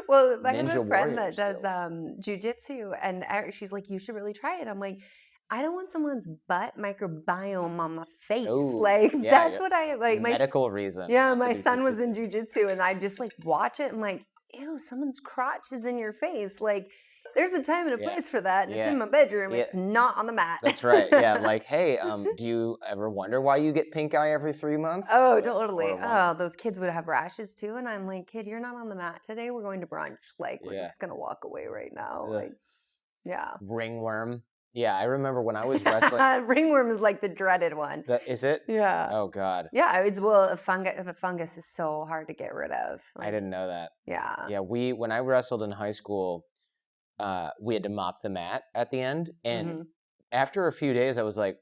Well, I have Ninja a friend warrior that does skills. jujitsu, and she's like, you should really try it. I'm like, I don't want someone's butt microbiome on my face. Oh, Like yeah, that's what I like. medical reason Yeah, not to my do son was in jujitsu. jujitsu, and I just like watch it. I'm like, ew, someone's crotch is in your face. Like, there's a time and a Yeah, place for that, and it's yeah, in my bedroom. yeah. It's not on the mat. That's right. Yeah, like, hey, do you ever wonder why you get pink eye every 3 months? Oh, totally. Or one? Oh, those kids would have rashes too, and I'm like, kid, you're not on the mat today. We're going to brunch. Like, we're Yeah. just gonna walk away right now. Ugh. Like, yeah. Ringworm. Yeah, I remember when I was wrestling. Ringworm is like the dreaded one. Is it? Yeah. Oh God, Yeah, it's well, a fungus is so hard to get rid of. I Like, didn't know that. yeah. Yeah, when I wrestled in high school, we had to mop the mat at the end, and Hmm. after a few days, I was like,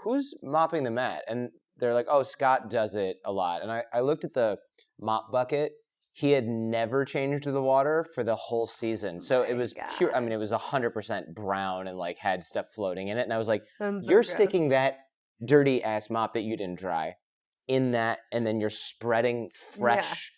"Who's mopping the mat?" And they're like, "Oh, Scott does it a lot." And I looked at the mop bucket. He had never changed the water for the whole season, so it My was pure. I mean, God. it was 100% brown and like had stuff floating in it. And I was like, I'm so "You're gross. sticking that dirty ass mop that you didn't dry in that, and then you're spreading fresh."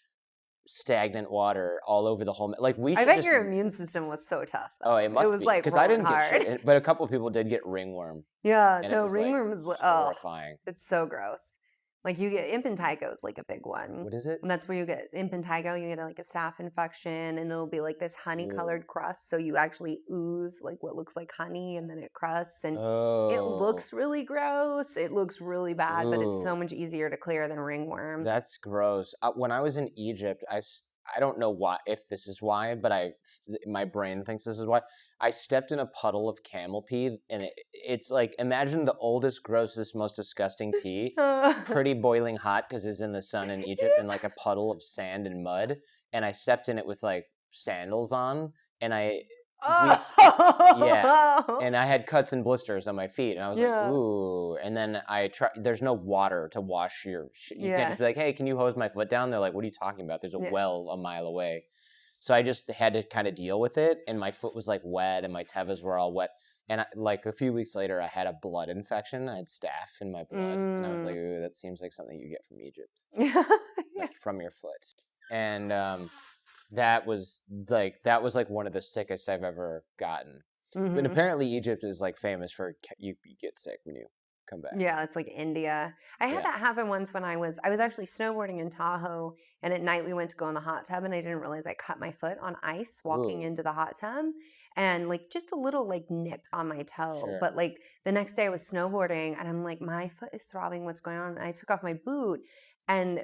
Stagnant water all over the whole. Like we I should bet just. your immune system was so tough Oh, though. it It must was be like because I rolling didn't get hard. shit, but a couple people did get ringworm, Yeah, and it no, was like ringworm is horrifying. it's so gross. Like you get impetigo is like a big one. What is it? And that's where you get impetigo, you get like a staph infection, and it'll be like this honey colored crust. So you actually ooze like what looks like honey, and then it crusts, and it Oh, looks really gross. It looks really bad, but it's so ooh, much easier to clear than ringworm. that's gross. When I was in Egypt, I don't know why, if this is why, but my brain thinks this is why. I stepped in a puddle of camel pee, and it's like, imagine the oldest, grossest, most disgusting pee, pretty boiling hot because it's in the sun in Egypt, and like a puddle of sand and mud. And I stepped in it with like sandals on, and yeah, and I had cuts and blisters on my feet, and I was like, Yeah. ooh. And then there's no water to wash you can't Yeah. just be like, hey, can you hose my foot down? They're like, what are you talking about? There's a Yeah. well a mile away. So I just had to kind of deal with it, and my foot was like wet, and my tevas were all wet. And like a few weeks later, I had a blood infection. I had staph in my blood, and I was like, ooh, that seems like something you get from Egypt, Yeah. like from your foot. And that was like one of the sickest I've ever gotten. But apparently Egypt is like famous for you get sick when you come back. Yeah, it's like India. I had Yeah. that happen once when I was actually snowboarding in Tahoe, and at night we went to go in the hot tub, and I didn't realize I cut my foot on ice walking Ooh. into the hot tub, and like just a little like nip on my toe. Sure. But like the next day I was snowboarding, and I'm like, my foot is throbbing. What's going on? And I took off my boot. And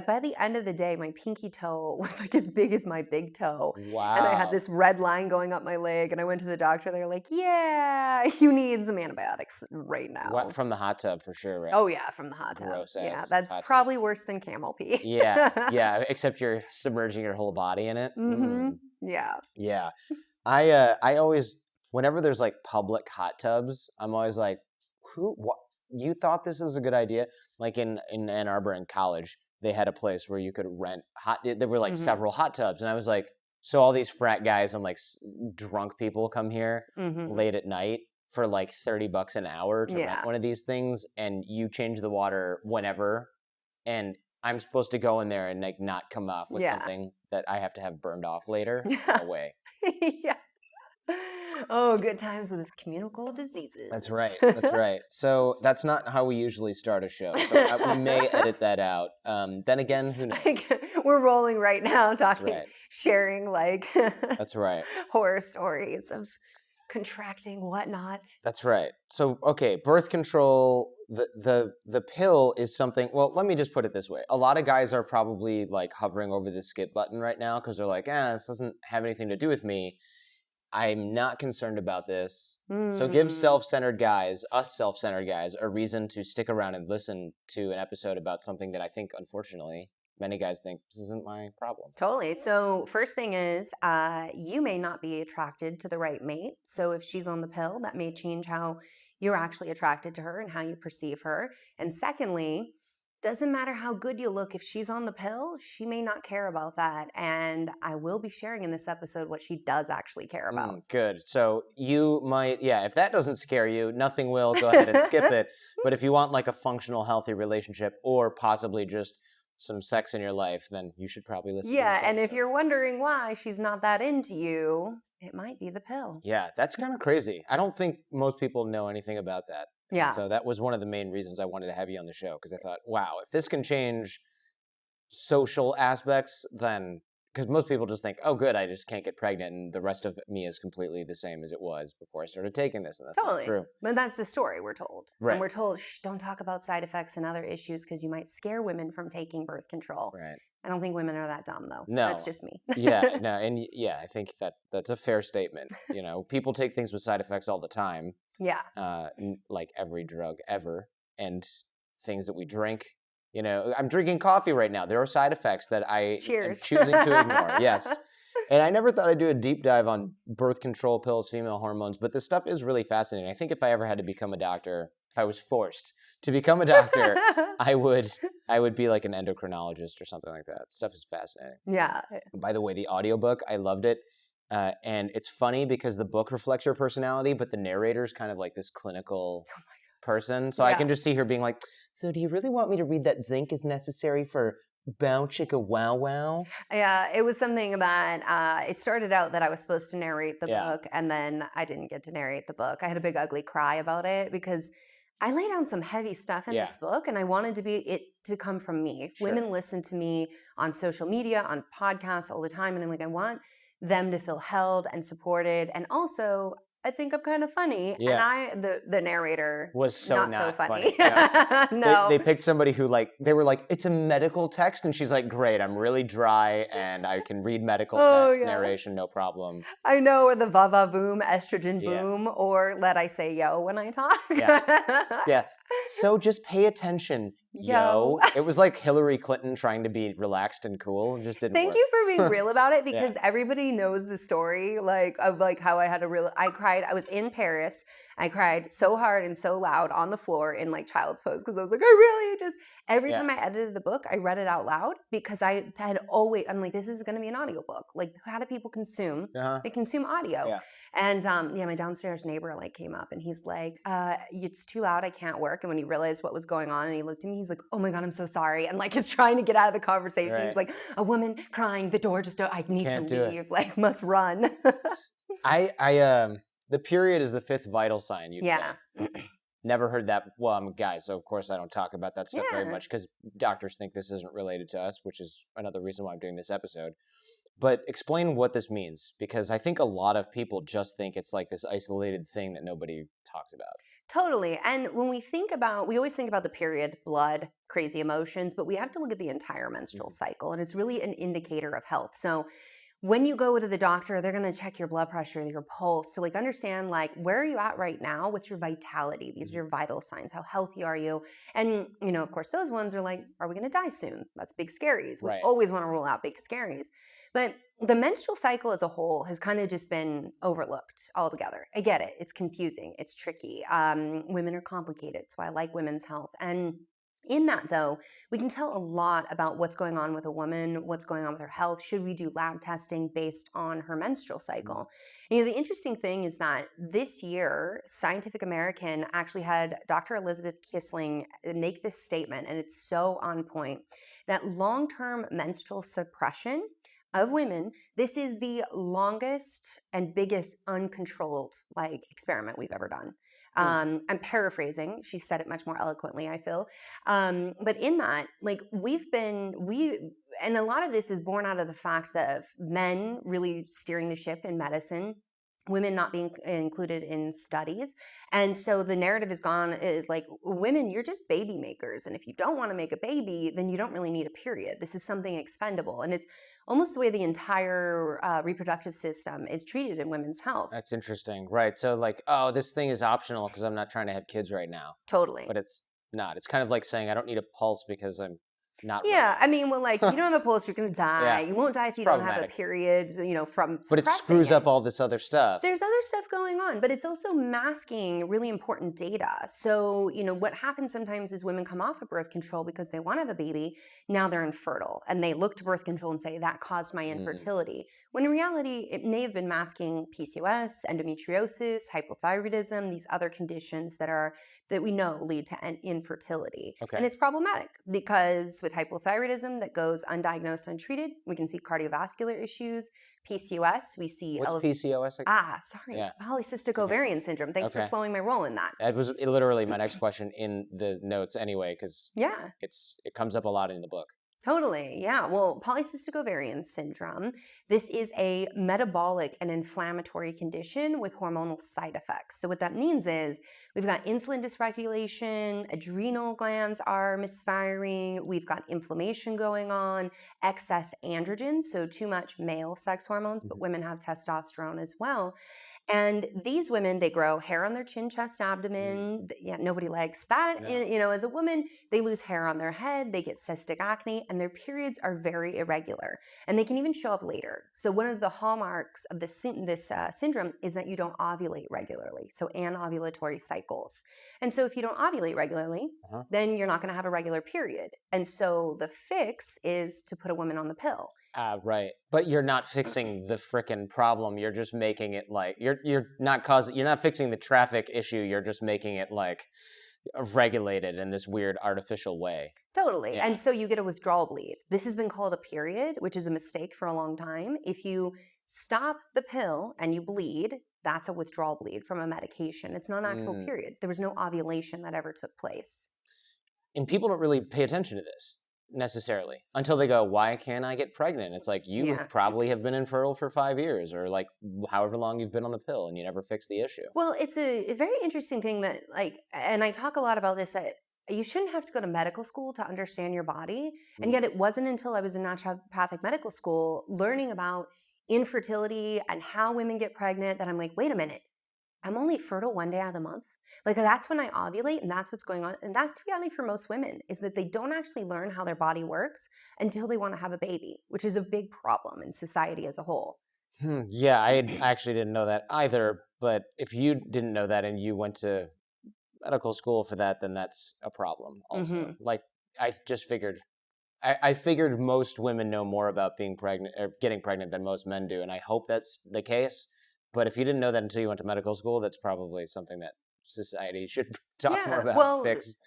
by the end of the day, my pinky toe was like as big as my big toe. Wow. And I had this red line going up my leg. And I went to the doctor. They're like, yeah, you need some antibiotics right now. What, from the hot tub for sure, right? Oh, yeah, from the hot tub. Gross Yeah, ass that's hot tub. probably worse than camel pee. Yeah, except you're submerging your whole body in it. Yeah. Yeah. I always, whenever there's like public hot tubs, I'm always like, what? You thought this is a good idea? Like in Ann Arbor in college, they had a place where you could rent there were like several hot tubs. And I was like, so all these frat guys and like drunk people come here late at night for like $30 an hour to rent one of these things, and you change the water whenever, and I'm supposed to go in there and like not come off with something that I have to have burned off later. No way. Yeah. Oh, good times with communicable diseases. That's right. That's right. So that's not how we usually start a show. So we may edit that out. Then again, who knows? We're rolling right now, talking, right. sharing like That's right. horror stories of contracting whatnot. That's right. So okay, birth control. The pill is something. Well, let me just put it this way: a lot of guys are probably like hovering over the skip button right now because they're like, this doesn't have anything to do with me. I'm not concerned about this. So give us self-centered guys, a reason to stick around and listen to an episode about something that I think, unfortunately, many guys think this isn't my problem. Totally. So first thing is, you may not be attracted to the right mate. So if she's on the pill, that may change how you're actually attracted to her and how you perceive her. And secondly, doesn't matter how good you look. If she's on the pill, she may not care about that. And I will be sharing in this episode what she does actually care about. Good. So you might, if that doesn't scare you, nothing will. Go ahead and skip it. But if you want like a functional, healthy relationship, or possibly just some sex in your life, then you should probably listen to Yeah, this and if episode. you're wondering why she's not that into you, it might be the pill. Yeah, that's kind of crazy. I don't think most people know anything about that. And Yeah. so that was one of the main reasons I wanted to have you on the show, because I thought, wow, if this can change social aspects, then because most people just think, oh, good, I just can't get pregnant, and the rest of me is completely the same as it was before I started taking this, and that's Totally. not true. But that's the story we're told. Right. And we're told, shh, don't talk about side effects and other issues because you might scare women from taking birth control. Right. I don't think women are that dumb, though. No. That's just me. Yeah, no, and yeah, I think that's a fair statement. You know, people take things with side effects all the time, Yeah. like every drug ever, and things that we drink. You know, I'm drinking coffee right now. There are side effects that I am Cheers. choosing to ignore. Yes. And I never thought I'd do a deep dive on birth control pills, female hormones, but this stuff is really fascinating. I think if I ever had to become a doctor, if I was forced to become a doctor, I would be like an endocrinologist or something like that. Stuff is fascinating. Yeah. By the way, the audiobook, I loved it. And it's funny because the book reflects her personality, but the narrator is kind of like this clinical person. So I can just see her being like, so do you really want me to read that zinc is necessary for bow chicka wow wow? Yeah, it was something that it started out that I was supposed to narrate the Yeah. book, and then I didn't get to narrate the book. I had a big ugly cry about it because I lay down some heavy stuff in this book, and I wanted it to come from me. If women listen to me on social media, on podcasts all the time, and I'm like, I want them to feel held and supported, and also I think I'm kind of funny. Yeah. And the narrator Was so not so funny. No. No. They picked somebody who they were like, it's a medical text, and she's like, great, I'm really dry and I can read medical text narration, no problem. I know, or the va-va boom, estrogen boom, or let I say yo when I talk. Yeah. So just pay attention, yo. It was like Hillary Clinton trying to be relaxed and cool. It just didn't work. Thank you for being real about it, because everybody knows the story, of how I had I cried. I was in Paris. I cried so hard and so loud on the floor in child's pose, because I was like, I really just, every time I edited the book, I read it out loud, because I had always, I'm like, this is going to be an audiobook. How do people consume? They consume audio. Yeah. And my downstairs neighbor came up and he's like, it's too loud, I can't work. And when he realized what was going on and he looked at me, he's like, oh my God, I'm so sorry. And he's trying to get out of the conversation. He's like, a woman crying, the door just, I need to leave, must run. The period is the fifth vital sign. You'd say. Never heard that. Well, I'm a guy, so of course I don't talk about that stuff very much, because doctors think this isn't related to us, which is another reason why I'm doing this episode. But explain what this means, because I think a lot of people just think it's this isolated thing that nobody talks about. Totally. And when we always think about the period, blood, crazy emotions, but we have to look at the entire menstrual cycle, and it's really an indicator of health. So when you go to the doctor, they're going to check your blood pressure, your pulse, to understand where are you at right now? What's your vitality? These are your vital signs. How healthy are you? And, of course, those ones are are we going to die soon? That's big scaries. We always want to rule out big scaries. But the menstrual cycle as a whole has kind of just been overlooked altogether. I get it. It's confusing. It's tricky. Women are complicated. That's why I like women's health. And in that, though, we can tell a lot about what's going on with a woman, what's going on with her health. Should we do lab testing based on her menstrual cycle? And, the interesting thing is that this year, Scientific American actually had Dr. Elizabeth Kissling make this statement, and it's so on point, that long-term menstrual suppression of women, this is the longest and biggest uncontrolled experiment we've ever done. I'm paraphrasing. She said it much more eloquently, I feel. But in that, and a lot of this is born out of the fact that of men really steering the ship in medicine, women not being included in studies. And so the narrative is women, you're just baby makers. And if you don't want to make a baby, then you don't really need a period. This is something expendable. And it's almost the way the entire reproductive system is treated in women's health. That's interesting. Right. So this thing is optional because I'm not trying to have kids right now. Totally. But it's not. It's kind of like saying I don't need a pulse because I'm not. Yeah. I mean, you don't have a pulse, you're going to die. You won't die if you don't have a period, from But it screws up all this other stuff. There's other stuff going on, but it's also masking really important data. So, what happens sometimes is women come off of birth control because they want to have a baby. Now they're infertile, and they look to birth control and say, that caused my infertility. When in reality, it may have been masking PCOS, endometriosis, hypothyroidism, these other conditions that we know lead to infertility. Okay. And it's problematic because with with hypothyroidism that goes undiagnosed, untreated. We can see cardiovascular issues, PCOS. We see What's PCOS? Yeah, polycystic it's okay. ovarian syndrome. Thanks for Okay. slowing my roll in that. That was literally my next question in the notes anyway, because Yeah. it comes up a lot in the book. Totally. Yeah. Well, polycystic ovarian syndrome, this is a metabolic and inflammatory condition with hormonal side effects. So what that means is we've got insulin dysregulation, adrenal glands are misfiring, we've got inflammation going on, excess androgen, so too much male sex hormones, but women have testosterone as well. And these women, they grow hair on their chin, chest, abdomen. Yeah, nobody likes that. No. You know, as a woman, they lose hair on their head, they get cystic acne, and their periods are very irregular. And they can even show up later. So one of the hallmarks of this syndrome is that you don't ovulate regularly. So anovulatory cycles. And so if you don't ovulate regularly, then you're not going to have a regular period. And so the fix is to put a woman on the pill. Right. But you're not fixing the frickin' problem. You're just making it like you're not fixing the traffic issue. You're just making it like regulated in this weird artificial way. Totally. Yeah. And so you get a withdrawal bleed. This has been called a period, which is a mistake for a long time. If you stop the pill and you bleed, that's a withdrawal bleed from a medication. It's not an actual period. There was no ovulation that ever took place. And people don't really pay attention to this necessarily until they go, why can't I get pregnant? It's like, you probably have been infertile for 5 years or like however long you've been on the pill and you never fix the issue. Well, it's a very interesting thing that and I talk a lot about this, that you shouldn't have to go to medical school to understand your body. And yet it wasn't until I was in naturopathic medical school learning about infertility and how women get pregnant that I'm like, wait a minute, I'm only fertile 1 day out of the month. Like that's when I ovulate and that's what's going on. And that's the reality for most women, is that they don't actually learn how their body works until they want to have a baby, which is a big problem in society as a whole. Yeah, I actually didn't know that either. But if you didn't know that and you went to medical school for that, then that's a problem also. Like I just figured, I figured most women know more about being pregnant or getting pregnant than most men do. And I hope that's the case. But if you didn't know that until you went to medical school, that's probably something that society should talk more about. Well, fix.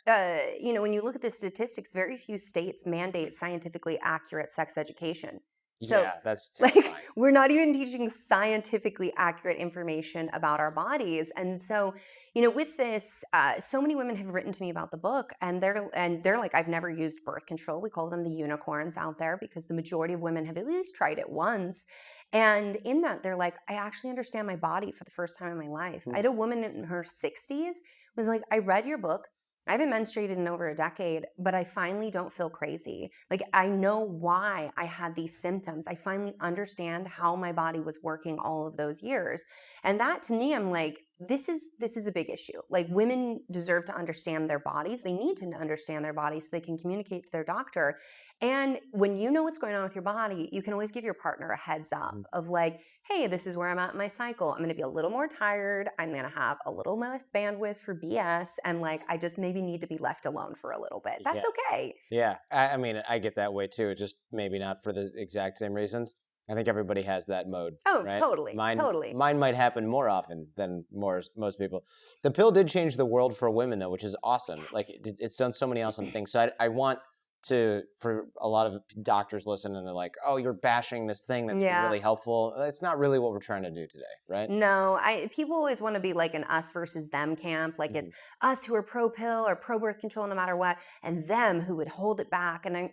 You know, when you look at the statistics, very few states mandate scientifically accurate sex education. So, yeah, that's terrifying. Like, we're not even teaching scientifically accurate information about our bodies. And so, you know, with this, so many women have written to me about the book, and they're like, I've never used birth control. We call them the unicorns out there because the majority of women have at least tried it once. And in that, they're like, I actually understand my body for the first time in my life. I had a woman in her 60s was like, I read your book. I haven't menstruated in over a decade, but I finally don't feel crazy. Like, I know why I had these symptoms. I finally understand how my body was working all of those years. And that, to me, I'm like, this is a big issue. Like, women deserve to understand their bodies. They need to understand their bodies so they can communicate to their doctor. And when you know what's going on with your body, you can always give your partner a heads up of like, hey, this is where I'm at in my cycle. I'm going to be a little more tired. I'm going to have a little less bandwidth for BS. And like, I just maybe need to be left alone for a little bit. That's okay. Yeah. I mean, I get that way too. Just maybe not for the exact same reasons. I think everybody has that mode. Oh, right? Totally. Mine might happen more often than most people. The pill did change the world for women, though, which is awesome. Yes. Like, it's done so many awesome things. So I want for a lot of doctors listen and they're like, oh, you're bashing this thing that's really helpful. It's not really what we're trying to do today, right? No, people always want to be like an us versus them camp. Like it's us who are pro pill or pro birth control no matter what, and them who would hold it back. And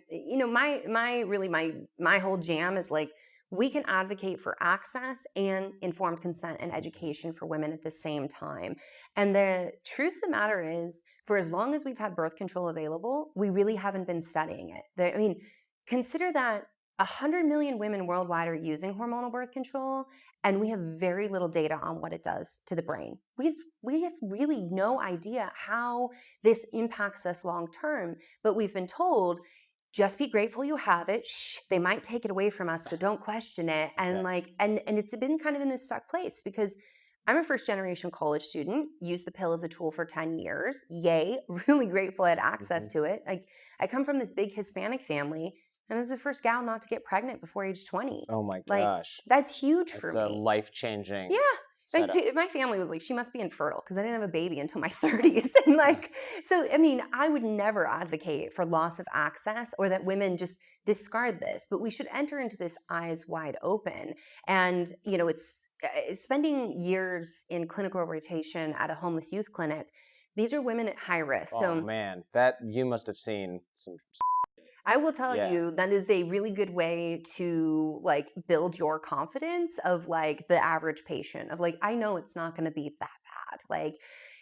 my whole jam is like, we can advocate for access and informed consent and education for women at the same time. And the truth of the matter is, for as long as we've had birth control available, we really haven't been studying it. Consider that 100 million women worldwide are using hormonal birth control, and we have very little data on what it does to the brain. We have really no idea how this impacts us long term, but we've been told, just be grateful you have it. Shh, they might take it away from us, so don't question it. And and it's been kind of in this stuck place because I'm a first generation college student, used the pill as a tool for 10 years. Yay, really grateful I had access to it. I come from this big Hispanic family, and I was the first gal not to get pregnant before age 20. Oh my gosh. That's huge for me. It's life-changing. Yeah. setup. My family was like, she must be infertile because I didn't have a baby until my 30s. And so, I mean, I would never advocate for loss of access or that women just discard this, but we should enter into this eyes wide open. And, it's spending years in clinical rotation at a homeless youth clinic. These are women at high risk. Oh So man, that you must have seen some. I will tell Yeah. you that is a really good way to build your confidence of the average patient of I know it's not going to be that bad.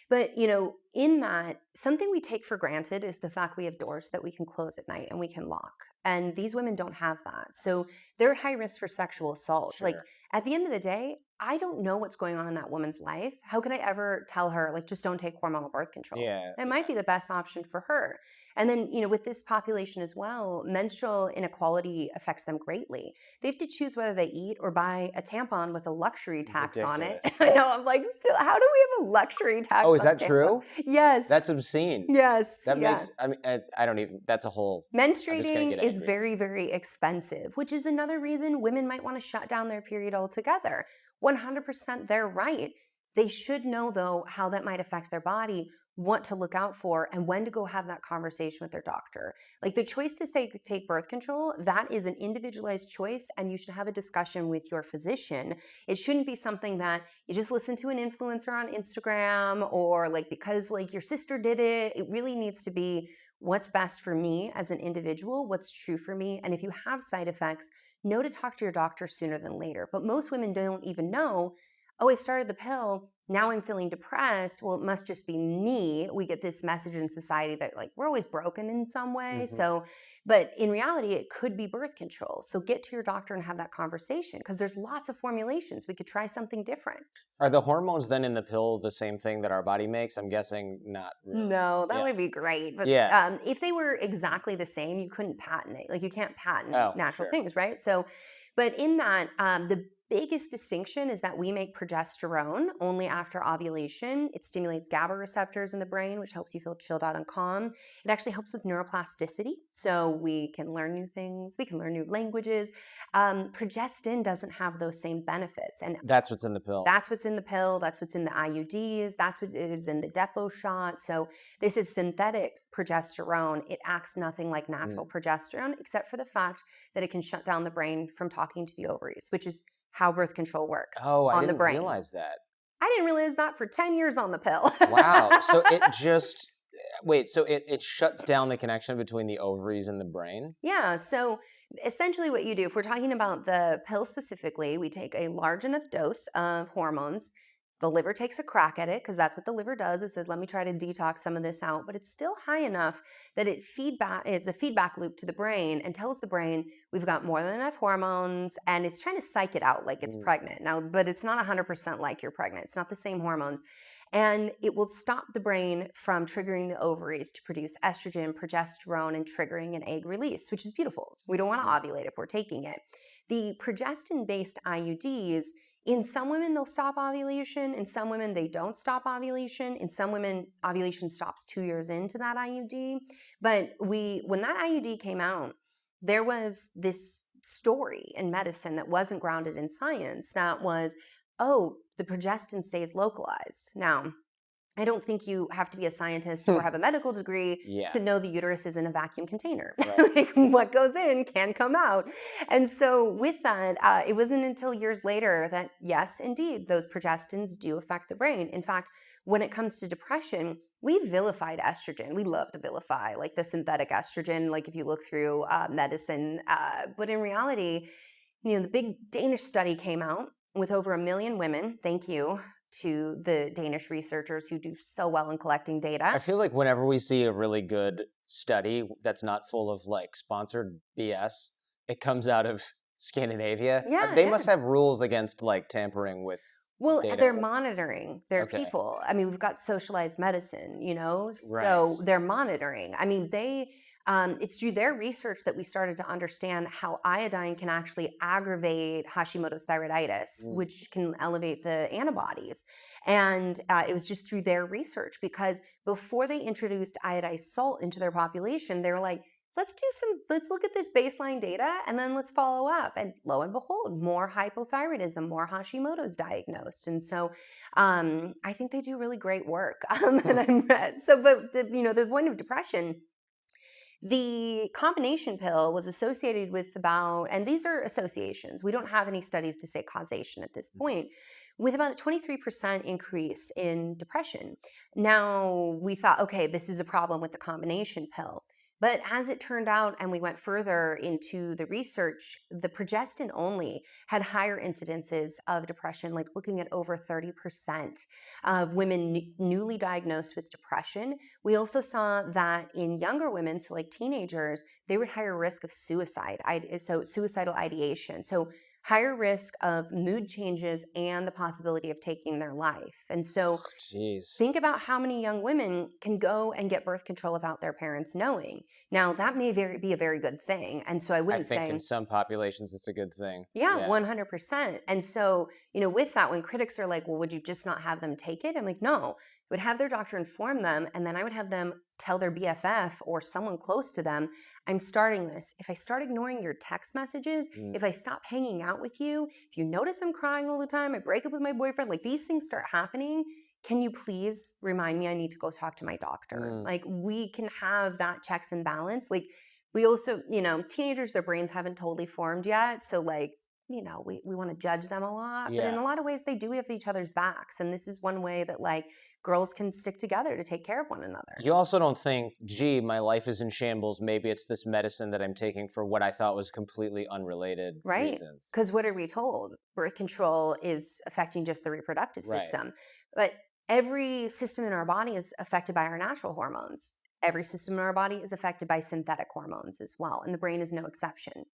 But in that, something we take for granted is the fact we have doors that we can close at night and we can lock. And these women don't have that. So they're at high risk for sexual assault. Sure. At the end of the day, I don't know what's going on in that woman's life. How could I ever tell her, just don't take hormonal birth control? Yeah. That might be the best option for her. And then, with this population as well, menstrual inequality affects them greatly. They have to choose whether they eat or buy a tampon with a luxury tax on it. Ridiculous. I know, I'm still, how do we have a luxury tax Oh, is on that tampons? true? Yes. That's obscene. Yes. That yeah. makes, I mean, I don't even, that's a whole. Menstruating is angry. very, very expensive, which is another reason women might want to shut down their period altogether. 100% they're right. They should know, though, how that might affect their body, what to look out for, and when to go have that conversation with their doctor. The choice to take birth control, that is an individualized choice, and you should have a discussion with your physician. It shouldn't be something that you just listen to an influencer on Instagram or because your sister did it. It really needs to be what's best for me as an individual, what's true for me, and if you have side effects, know to talk to your doctor sooner than later. But most women don't even know, oh, I started the pill, now I'm feeling depressed. Well, it must just be me. We get this message in society that we're always broken in some way. Mhm. So, but in reality, it could be birth control. So get to your doctor and have that conversation because there's lots of formulations. We could try something different. Are the hormones then in the pill the same thing that our body makes? I'm guessing not really. No, that Yeah. would be great. But Yeah. if they were exactly the same, you couldn't patent it. You can't patent Oh, natural sure. things, right? So, but in that, the biggest distinction is that we make progesterone only after ovulation. It stimulates GABA receptors in the brain, which helps you feel chilled out and calm. It actually helps with neuroplasticity. So we can learn new things. We can learn new languages. Progestin doesn't have those same benefits. And that's what's in the pill. That's what's in the pill. That's what's in the IUDs. That's what is in the depot shot. So this is synthetic progesterone. It acts nothing like natural progesterone, except for the fact that it can shut down the brain from talking to the ovaries, which is how birth control works I on didn't the brain. realize that. I didn't realize that for 10 years on the pill. Wow. So it just, wait, so it shuts down the connection between the ovaries and the brain? Yeah. So essentially what you do, if we're talking about the pill specifically, we take a large enough dose of hormones. The liver takes a crack at it because that's what the liver does. It says, let me try to detox some of this out, but it's still high enough that it's a feedback loop to the brain and tells the brain we've got more than enough hormones, and it's trying to psych it out like it's pregnant. Now, but it's not 100% like you're pregnant. It's not the same hormones. And it will stop the brain from triggering the ovaries to produce estrogen, progesterone, and triggering an egg release, which is beautiful. We don't want to ovulate if we're taking it. The progestin-based IUDs, in some women, they'll stop ovulation. In some women, they don't stop ovulation. In some women, ovulation stops 2 years into that IUD. But when that IUD came out, there was this story in medicine that wasn't grounded in science that was, oh, the progestin stays localized. Now, I don't think you have to be a scientist or have a medical degree to know the uterus is in a vacuum container. Right. What goes in can come out. And so with that, it wasn't until years later that, yes, indeed, those progestins do affect the brain. In fact, when it comes to depression, we vilified estrogen. We love to vilify, the synthetic estrogen, if you look through medicine. But in reality, the big Danish study came out with over 1 million women. Thank you to the Danish researchers who do so well in collecting data. I feel like whenever we see a really good study that's not full of sponsored BS, it comes out of Scandinavia. Yeah, they must have rules against tampering with data. They're monitoring their Okay. people. I mean, we've got socialized medicine, Right. so they're monitoring. I mean, it's through their research that we started to understand how iodine can actually aggravate Hashimoto's thyroiditis, which can elevate the antibodies. And it was just through their research, because before they introduced iodized salt into their population, they were like, let's look at this baseline data and then let's follow up. And lo and behold, more hypothyroidism, more Hashimoto's diagnosed. And so I think they do really great work. But the point of depression, the combination pill was associated with about, and these are associations, we don't have any studies to say causation at this point, with about a 23% increase in depression. Now, we thought, okay, this is a problem with the combination pill. But as it turned out, and we went further into the research, the progestin only had higher incidences of depression, like looking at over 30% of women newly diagnosed with depression. We also saw that in younger women, so like teenagers, they were at higher risk of suicide, so suicidal ideation. So higher risk of mood changes and the possibility of taking their life. And so Jeez. think about how many young women can go and get birth control without their parents knowing. Now, that may be a very good thing. And so I I wouldn't think say, in some populations it's a good thing. yeah, 100%. And so, with that, when critics are like, well, would you just not have them take it? I'm like, no, I would have their doctor inform them, and then I would have them tell their BFF or someone close to them, I'm starting this. If I start ignoring your text messages, if I stop hanging out with you, if you notice I'm crying all the time, I break up with my boyfriend, like these things start happening, can you please remind me I need to go talk to my doctor? Like we can have that checks and balance. Like we also, teenagers, their brains haven't totally formed yet. So like, we want to judge them a lot, but in a lot of ways they do have each other's backs. And this is one way that like girls can stick together to take care of one another. You also don't think, gee, my life is in shambles. Maybe it's this medicine that I'm taking for what I thought was completely unrelated reasons. Because what are we told? Birth control is affecting just the reproductive system. But every system in our body is affected by our natural hormones. Every system in our body is affected by synthetic hormones as well. And the brain is no exception.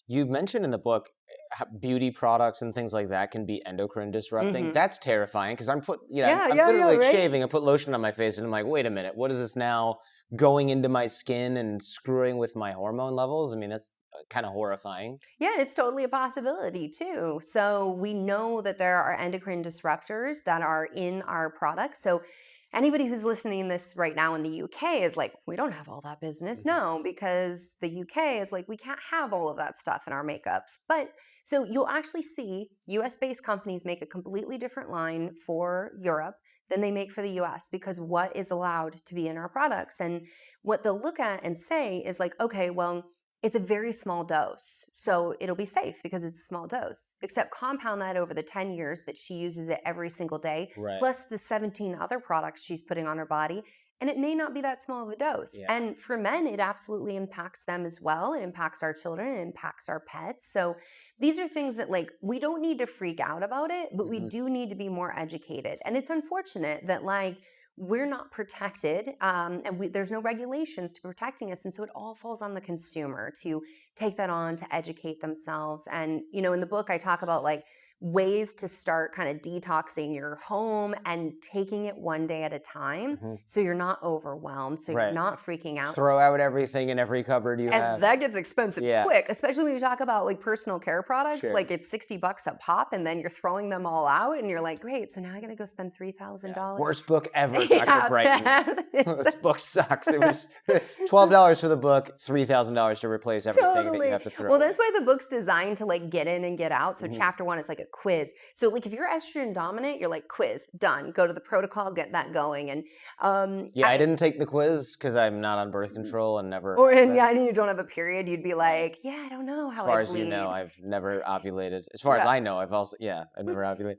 You mentioned in the book how beauty products and things like that can be endocrine disrupting. That's terrifying because I'm literally shaving. I put lotion on my face and I'm like, wait a minute, what is this now going into my skin and screwing with my hormone levels? I mean, that's kind of horrifying. Yeah, it's totally a possibility too. So we know that there are endocrine disruptors that are in our products. So anybody who's listening to this right now in the UK is like, we don't have all that business. No, because the UK is like, we can't have all of that stuff in our makeups. But so you'll actually see US-based companies make a completely different line for Europe than they make for the US because what is allowed to be in our products. And what they'll look at and say is like, okay, well, it's a very small dose, so it'll be safe because it's a small dose. Except compound that over the 10 years that she uses it every single day, plus the 17 other products she's putting on her body, and it may not be that small of a dose. Yeah. And for men, it absolutely impacts them as well. It impacts our children, it impacts our pets. So these are things that like, we don't need to freak out about it, but we do need to be more educated. And it's unfortunate that like, we're not protected and there's no regulations to protecting us. And so it all falls on the consumer to take that on, to educate themselves. And, in the book, I talk about like ways to start kind of detoxing your home and taking it one day at a time so you're not overwhelmed, so you're not freaking out. Throw out everything in every cupboard you have. And that gets expensive quick, especially when you talk about like personal care products. Like it's $60 a pop and then you're throwing them all out and you're like, great, so now I gotta go spend $3,000. Worst book ever, Dr. Brighten. This book sucks. It was $12 for the book, $3,000 to replace everything that you have to throw. Well, that's why the book's designed to like get in and get out. So chapter 1 is like a quiz. So like if you're estrogen dominant, you're like quiz, done. Go to the protocol, get that going. And I didn't take the quiz because I'm not on birth control and never. And you don't have a period. You'd be like, yeah, I don't know how. As far as you know, I've never ovulated. As far as I know, I've never ovulated.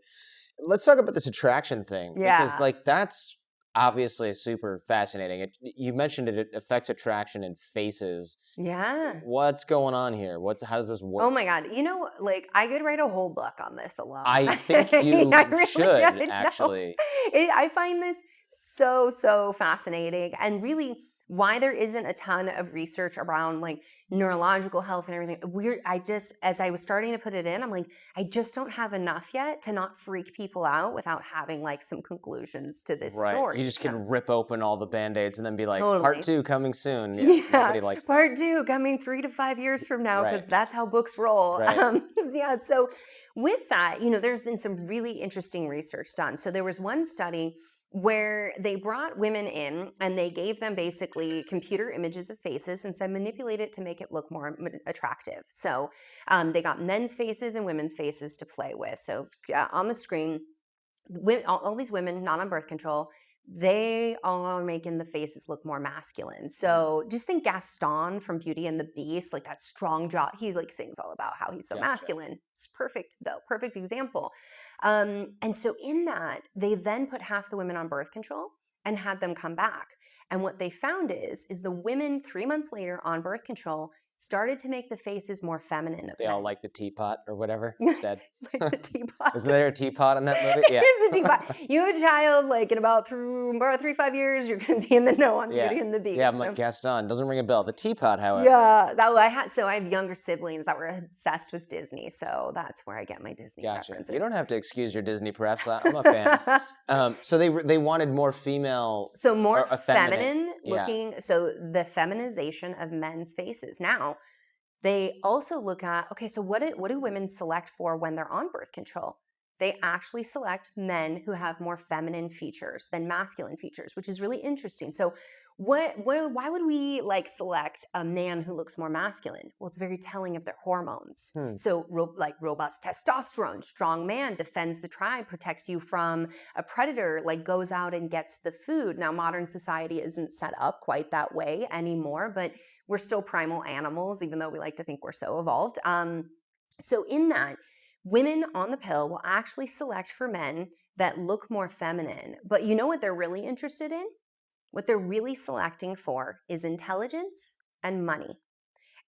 Let's talk about this attraction thing because like that's obviously super fascinating. You mentioned it affects attraction in faces. Yeah. What's going on here? How does this work? Oh my God. Like I could write a whole book on this alone. I think you should actually. I find this so fascinating and really why there isn't a ton of research around like neurological health and everything. As I was starting to put it in, I'm like, I just don't have enough yet to not freak people out without having like some conclusions to this story. You just can rip open all the Band-Aids and then be like, part 2 coming soon. Yeah, nobody likes part 2 coming 3 to 5 years from now because that's how books roll. So with that, there's been some really interesting research done. So there was one study where they brought women in and they gave them basically computer images of faces and said manipulate it to make it look more attractive. So they got men's faces and women's faces to play with. So on the screen, all these women not on birth control, they all are making the faces look more masculine. So just think Gaston from Beauty and the Beast, like that strong jaw. He like sings all about how he's so masculine. It's perfect though, perfect example. And so in that, they then put half the women on birth control and had them come back. And what they found is the women 3 months later on birth control started to make the faces more feminine. They all like the teapot or whatever instead. Like the teapot. Is there a teapot in that movie? Yeah. There's a teapot. You have a child, like in about 3-5 years, you're going to be in the know on Beauty and the Beast. Yeah, I'm like Gaston. Doesn't ring a bell. The teapot, however. Yeah, I have younger siblings that were obsessed with Disney, so that's where I get my Disney references. You don't have to excuse your Disney preps. I'm a fan. So they wanted more female. So more feminine looking. Yeah. So the feminization of men's faces. Now, they also look at, okay, so what do women select for when they're on birth control? They actually select men who have more feminine features than masculine features, which is really interesting. So why would we like select a man who looks more masculine? Well, it's very telling of their hormones. So like robust testosterone, strong man, defends the tribe, protects you from a predator, like goes out and gets the food. Now, modern society isn't set up quite that way anymore, but we're still primal animals, even though we like to think we're so evolved. So in that, women on the pill will actually select for men that look more feminine. But you know what they're really interested in? What they're really selecting for is intelligence and money.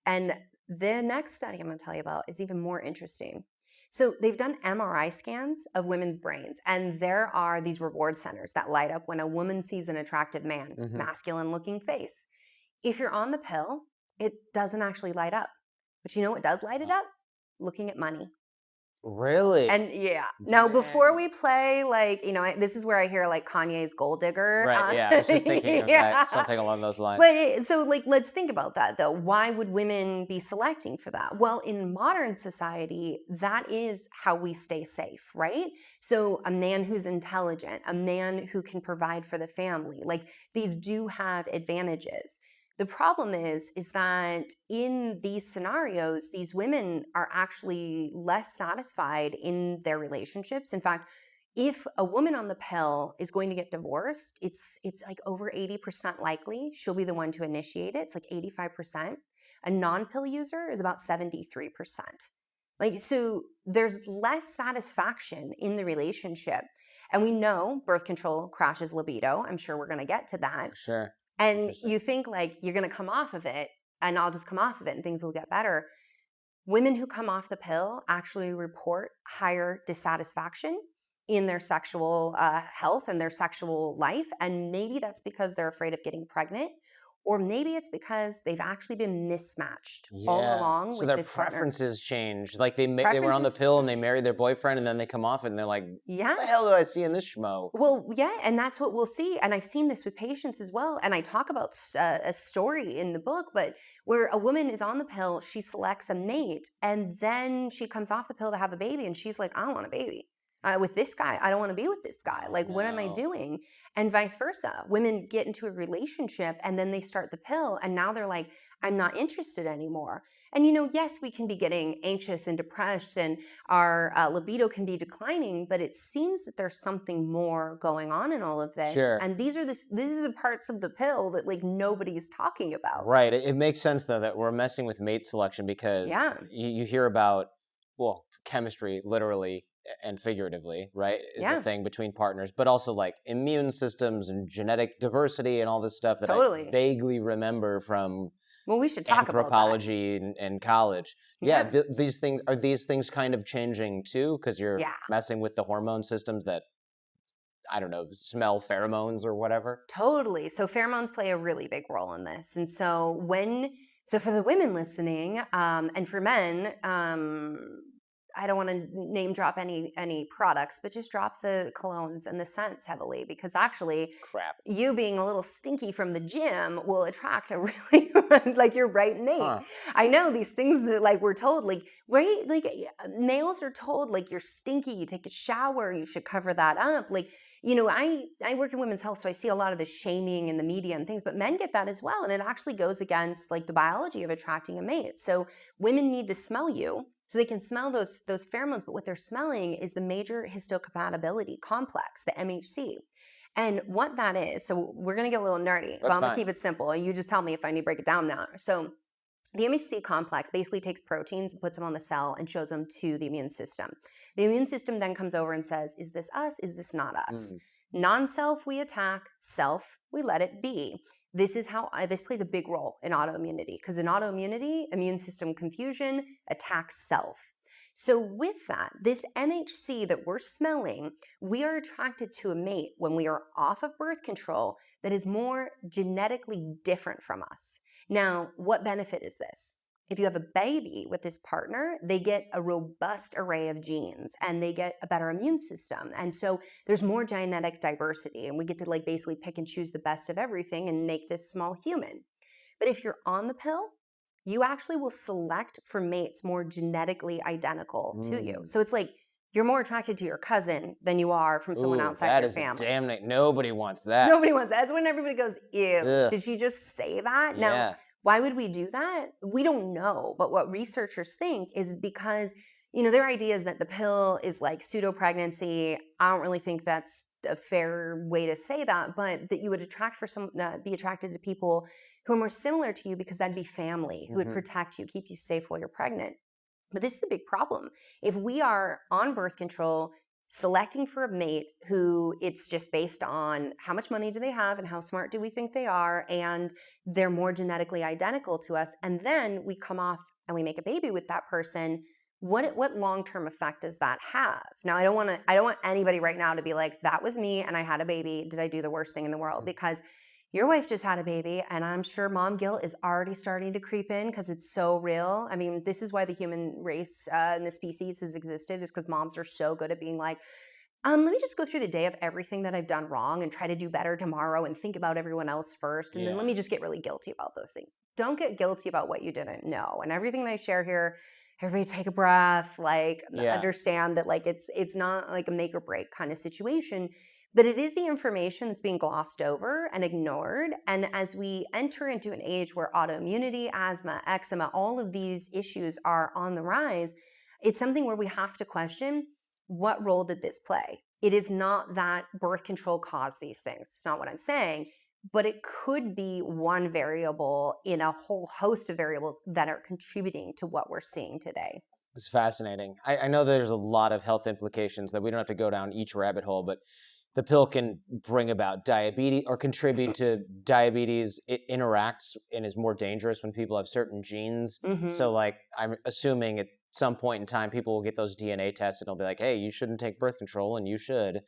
And the next study I'm going to tell you about is even more interesting. So they've done MRI scans of women's brains, and there are these reward centers that light up when a woman sees an attractive man, masculine-looking face. If you're on the pill, it doesn't actually light up. But you know what does light it up? Looking at money. Really? And yeah. Now, before we play, like, you know, this is where I hear like Kanye's Gold Digger. Right, yeah. I was just thinking of that, something along those lines. But so like, let's think about that though. Why would women be selecting for that? Well, in modern society, that is how we stay safe, right? So a man who's intelligent, a man who can provide for the family, like these do have advantages. The problem is that in these scenarios, these women are actually less satisfied in their relationships. In fact, if a woman on the pill is going to get divorced, it's like over 80% likely she'll be the one to initiate it. It's like 85%. A non-pill user is about 73%. Like, so there's less satisfaction in the relationship. And we know birth control crashes libido. I'm sure we're going to get to that. Sure. And you think like you're going to come off of it and I'll just come off of it and things will get better. Women who come off the pill actually report higher dissatisfaction in their sexual health and their sexual life. And maybe that's because they're afraid of getting pregnant. Or maybe it's because they've actually been mismatched all along so with their this preferences changed. Like they were on the pill and they married their boyfriend and then they come off it and they're like, what the hell did I see in this schmo? Well, yeah, and that's what we'll see. And I've seen this with patients as well. And I talk about a story in the book, but where a woman is on the pill, she selects a mate, and then she comes off the pill to have a baby, and she's like, I don't want a baby. With this guy, I don't want to be with this guy. Like, what am I doing? And vice versa. Women get into a relationship and then they start the pill and now they're like, I'm not interested anymore. And, you know, yes, we can be getting anxious and depressed and our libido can be declining, but it seems that there's something more going on in all of this. Sure. And these are the parts of the pill that like nobody's talking about. Right. It makes sense though that we're messing with mate selection because you hear about, well, chemistry literally and figuratively, right, is the thing between partners, but also like immune systems and genetic diversity and all this stuff that I vaguely remember from we should talk anthropology about and college. These things kind of changing too because you're messing with the hormone systems that, I don't know, smell pheromones or whatever? Totally. So pheromones play a really big role in this. And so for the women listening, and for men, I don't want to name drop any products, but just drop the colognes and the scents heavily because actually you being a little stinky from the gym will attract a really, like your right mate. Huh. I know these things that like we're told, like, right? Like males are told like you're stinky, you take a shower, you should cover that up. Like, I work in women's health, so I see a lot of the shaming in the media and things, but men get that as well. And it actually goes against like the biology of attracting a mate. So women need to smell you so they can smell those pheromones, but what they're smelling is the major histocompatibility complex, the MHC. And what that is, so we're going to get a little nerdy, but That's I'm going to fine. keep it simple. You just tell me if I need to break it down now. So the MHC complex basically takes proteins, puts them on the cell, and shows them to the immune system. The immune system then comes over and says, is this us? Is this not us? Non-self, we attack. Self, we let it be. This is how this plays a big role in autoimmunity, because in autoimmunity, immune system confusion attacks self. So with that, this MHC that we're smelling, we are attracted to a mate when we are off of birth control that is more genetically different from us. Now, what benefit is this? If you have a baby with this partner, they get a robust array of genes and they get a better immune system. And so there's more genetic diversity, and we get to like basically pick and choose the best of everything and make this small human. But if you're on the pill, you actually will select for mates more genetically identical to you. So it's like you're more attracted to your cousin than you are from someone outside your family. That is a damn nobody wants that. Nobody wants that. That's when everybody goes, ew, Ugh. did she just say that? Yeah. Now, why would we do that? We don't know. But what researchers think is because, their idea is that the pill is like pseudo-pregnancy. I don't really think that's a fair way to say that, but that you would be attracted to people who are more similar to you because that'd be family, who would protect you, keep you safe while you're pregnant. But this is a big problem. If we are on birth control, selecting for a mate who it's just based on how much money do they have and how smart do we think they are, and they're more genetically identical to us, and then we come off and we make a baby with that person, what long-term effect does that have? Now, I don't want anybody right now to be like, that was me and I had a baby. Did I do the worst thing in the world? Because your wife just had a baby, and I'm sure mom guilt is already starting to creep in because it's so real. I mean, this is why the human race and the species has existed, is because moms are so good at being like, let me just go through the day of everything that I've done wrong and try to do better tomorrow and think about everyone else first. And then let me just get really guilty about those things. Don't get guilty about what you didn't know. And everything that I share here, everybody take a breath, understand that it's not like a make or break kind of situation. But it is the information that's being glossed over and ignored. And as we enter into an age where autoimmunity, asthma, eczema, all of these issues are on the rise, it's something where we have to question, what role did this play? It is not that birth control caused these things. It's not what I'm saying. But it could be one variable in a whole host of variables that are contributing to what we're seeing today. It's fascinating. I know there's a lot of health implications that we don't have to go down each rabbit hole, but the pill can bring about diabetes or contribute to diabetes. It interacts and is more dangerous when people have certain genes. So I'm assuming at some point in time, people will get those DNA tests and they'll be like, hey, you shouldn't take birth control, and you should.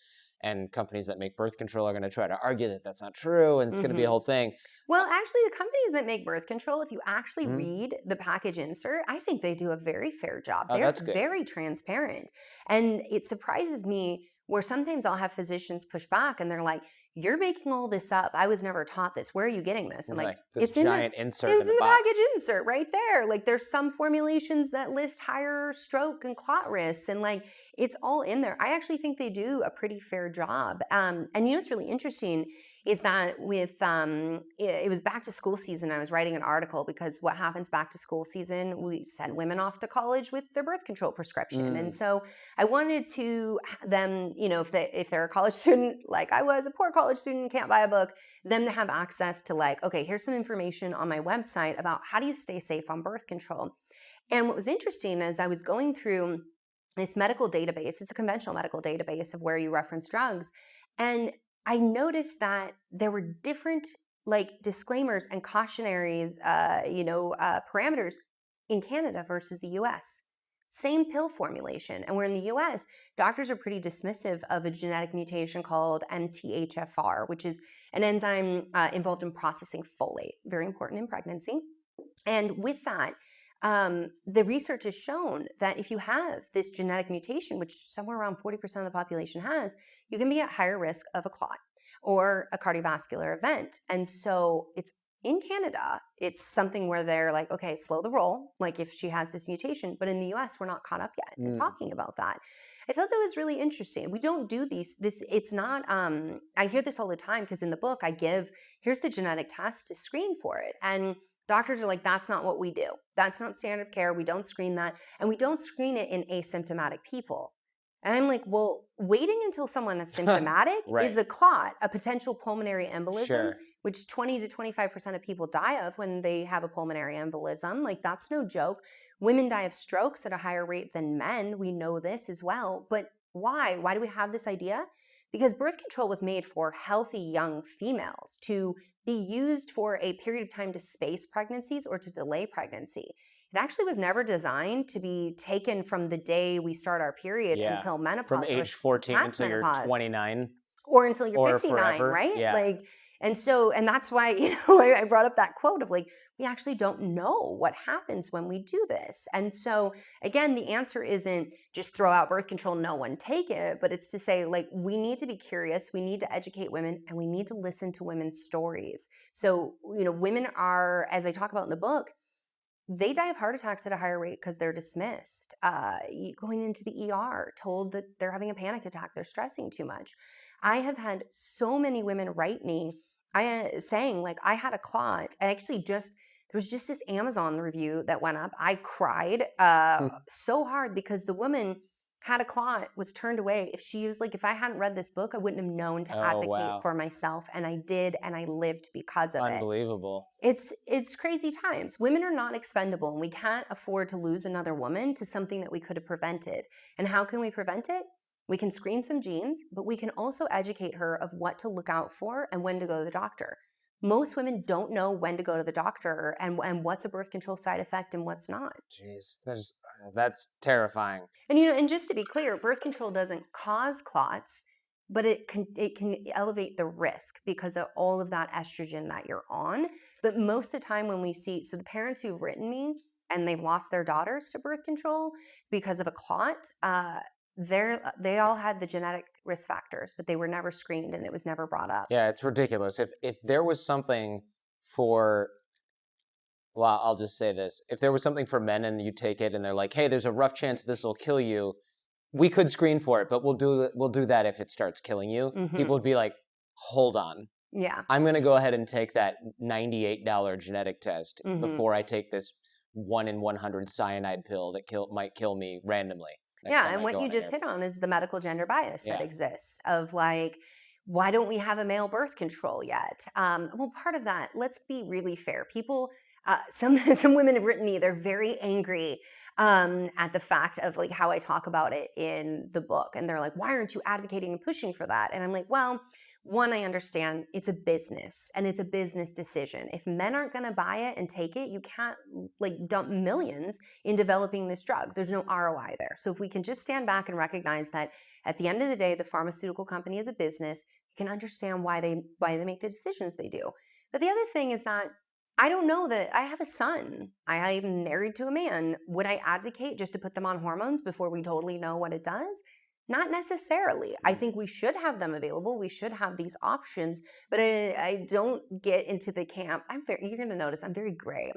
And companies that make birth control are going to try to argue that that's not true, and it's going to be a whole thing. Well, actually, the companies that make birth control, if you actually read the package insert, I think they do a very fair job. Oh, They're that's good. Very transparent. And it surprises me where sometimes I'll have physicians push back and they're like, you're making all this up. I was never taught this. Where are you getting this? I'm like, this it's giant insert in the box. package insert right there. Like there's some formulations that list higher stroke and clot risks, and it's all in there. I actually think they do a pretty fair job. And what's really interesting is that with it was back to school season. I was writing an article because what happens back to school season, we send women off to college with their birth control prescription. And so I wanted to them, if they're a college student, like I was, a poor college student, can't buy a book, them to have access to okay, here's some information on my website about how do you stay safe on birth control. And what was interesting is I was going through this medical database. It's a conventional medical database of where you reference drugs. And I noticed that there were different disclaimers and cautionaries, parameters in Canada versus the US. Same pill formulation. And where in the US, doctors are pretty dismissive of a genetic mutation called MTHFR, which is an enzyme involved in processing folate, very important in pregnancy. And with that, the research has shown that if you have this genetic mutation, which somewhere around 40% of the population has, you can be at higher risk of a clot or a cardiovascular event. And so it's in Canada, it's something where they're like, okay, slow the roll, like if she has this mutation. But in the US, we're not caught up yet in talking about that. I thought that was really interesting. We don't do it's not, I hear this all the time because in the book I give, here's the genetic test to screen for it. And doctors are like, that's not what we do. That's not standard of care. We don't screen that. And we don't screen it in asymptomatic people. And I'm like, well, waiting until someone is symptomatic Right. is a clot, a potential pulmonary embolism, Sure. which 20 to 25% of people die of when they have a pulmonary embolism. Like, that's no joke. Women die of strokes at a higher rate than men. We know this as well. But why? Why do we have this idea? Because birth control was made for healthy young females to be used for a period of time to space pregnancies or to delay pregnancy. It actually was never designed to be taken from the day we start our period until menopause. From age 14 until you're 29. Or until you're or 59, forever. right? Yeah. Like, and that's why, I brought up that quote of like, we actually don't know what happens when we do this. And so again, the answer isn't just throw out birth control, no one take it, but it's to say like, we need to be curious, we need to educate women, and we need to listen to women's stories. So, women are, as I talk about in the book, they die of heart attacks at a higher rate because they're dismissed, going into the ER, told that they're having a panic attack, they're stressing too much. I have had so many women write me saying like, I had a clot. I actually there was just this Amazon review that went up. I cried so hard because the woman had a clot, was turned away. If I hadn't read this book, I wouldn't have known to advocate for myself. And I did, and I lived because of it. Unbelievable. It's crazy times. Women are not expendable, and we can't afford to lose another woman to something that we could have prevented. And how can we prevent it? We can screen some genes, but we can also educate her of what to look out for and when to go to the doctor. Most women don't know when to go to the doctor and what's a birth control side effect and what's not. Jeez, that's terrifying. And just to be clear, birth control doesn't cause clots, but it can elevate the risk because of all of that estrogen that you're on. But most of the time when we see, so the parents who've written me and they've lost their daughters to birth control because of a clot, they all had the genetic risk factors, but they were never screened and it was never brought up. Yeah, it's ridiculous. If there was something for, well, I'll just say this. If there was something for men and you take it and they're like, hey, there's a rough chance this will kill you, we could screen for it, but we'll do that if it starts killing you. Mhm. People would be like, hold on. Yeah. I'm going to go ahead and take that $98 genetic test Mhm. before I take this 1 in 100 cyanide pill that might kill me randomly. Yeah, and what you just hit on is the medical gender bias that exists of like, why don't we have a male birth control yet? Well, part of that, let's be really fair. People, some women have written me, they're very angry at the fact of like how I talk about it in the book. And they're like, why aren't you advocating and pushing for that? And I'm like, well, one, I understand it's a business and it's a business decision. If men aren't going to buy it and take it, you can't like dump millions in developing this drug. There's no ROI there. So if we can just stand back and recognize that at the end of the day, the pharmaceutical company is a business, you can understand why they make the decisions they do. But the other thing is that I don't know that I have a son. I am married to a man. Would I advocate just to put them on hormones before we totally know what it does? Not necessarily. I think we should have them available. We should have these options, but I don't get into the camp. You're going to notice I'm very gray.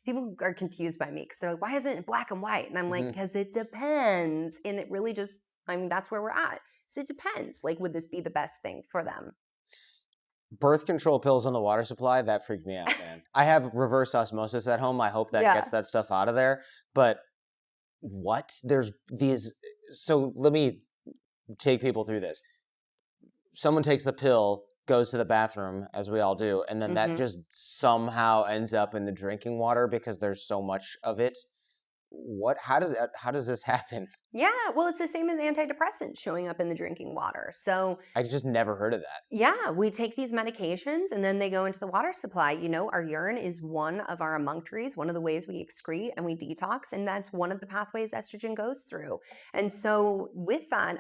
People are confused by me because they're like, why isn't it black and white? And I'm like, because it depends. And it really just, that's where we're at. So it depends. Like, would this be the best thing for them? Birth control pills in the water supply, that freaked me out, man. I have reverse osmosis at home. I hope that gets that stuff out of there. But what? There's these. So let me take people through this. Someone takes the pill, goes to the bathroom, as we all do, and then that just somehow ends up in the drinking water because there's so much of it. How does this happen? Yeah, well, it's the same as antidepressants showing up in the drinking water. So I just never heard of that. Yeah, we take these medications and then they go into the water supply. Our urine is one of our emunctories, one of the ways we excrete and we detox, and that's one of the pathways estrogen goes through. And so with that,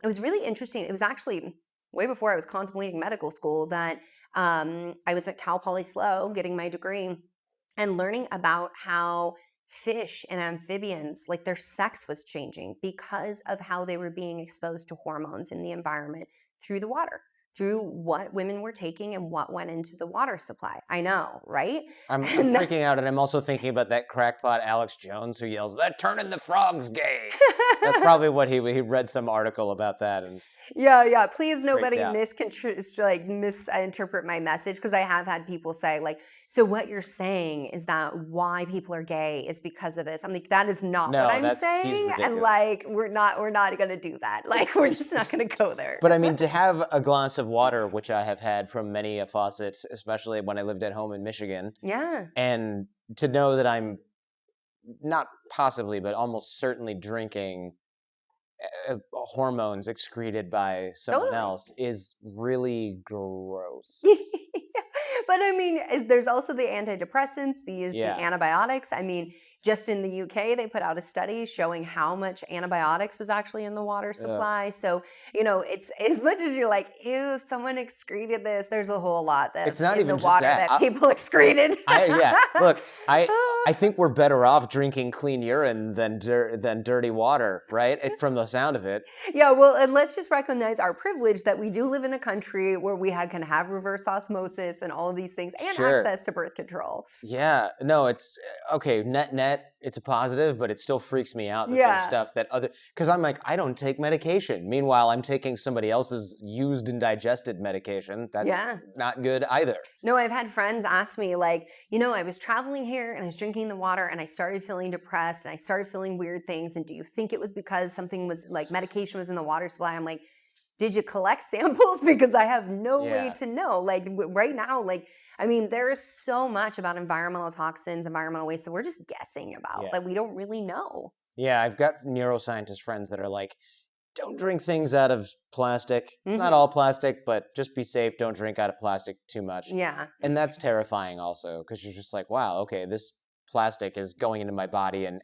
it was really interesting. It was actually way before I was contemplating medical school that I was at Cal Poly SLO getting my degree and learning about how fish and amphibians, like their sex was changing because of how they were being exposed to hormones in the environment through the water, through what women were taking and what went into the water supply. I know, right? I'm And freaking out, and I'm also thinking about that crackpot Alex Jones who yells, "They're turning the frogs gay." That's probably what he read some article about that and Yeah. Please, freaked nobody out. misinterpret my message, because I have had people say, like, so what you're saying is that why people are gay is because of this. I'm like, that is not what No, I'm he's saying, and ridiculous. like, we're not going to do that. Like, we're just not going to go there. But I mean, to have a glass of water, which I have had from many faucets, especially when I lived at home in Michigan, Yeah. and to know that I'm not possibly, but almost certainly drinking hormones excreted by someone Totally. else is really gross. But I mean, there's also the antidepressants, the Yeah. antibiotics. I mean, just in the UK, they put out a study showing how much antibiotics was actually in the water supply. So, it's as much as you're like, ew, someone excreted this, there's a whole lot that's It's not in even the just water that people excreted. Look, I think we're better off drinking clean urine than dirty water, right? From the sound of it. Yeah, well, and let's just recognize our privilege that we do live in a country where we can have reverse osmosis and all of these things, and Sure. access to birth control. Yeah, no, it's okay. Net, it's a positive, but it still freaks me out that there's stuff that because I'm like, I don't take medication. Meanwhile, I'm taking somebody else's used and digested medication. That's not good either. No, I've had friends ask me, like, I was traveling here and I was drinking the water and I started feeling depressed and I started feeling weird things. And do you think it was because something was like medication was in the water supply? I'm like, did you collect samples? Because I have no way to know. Like right now, I mean, there is so much about environmental toxins, environmental waste that we're just guessing about that we don't really know. Yeah, I've got neuroscientist friends that are like, don't drink things out of plastic. It's not all plastic, but just be safe. Don't drink out of plastic too much. Yeah. And that's terrifying also, because you're just like, wow, okay, this plastic is going into my body and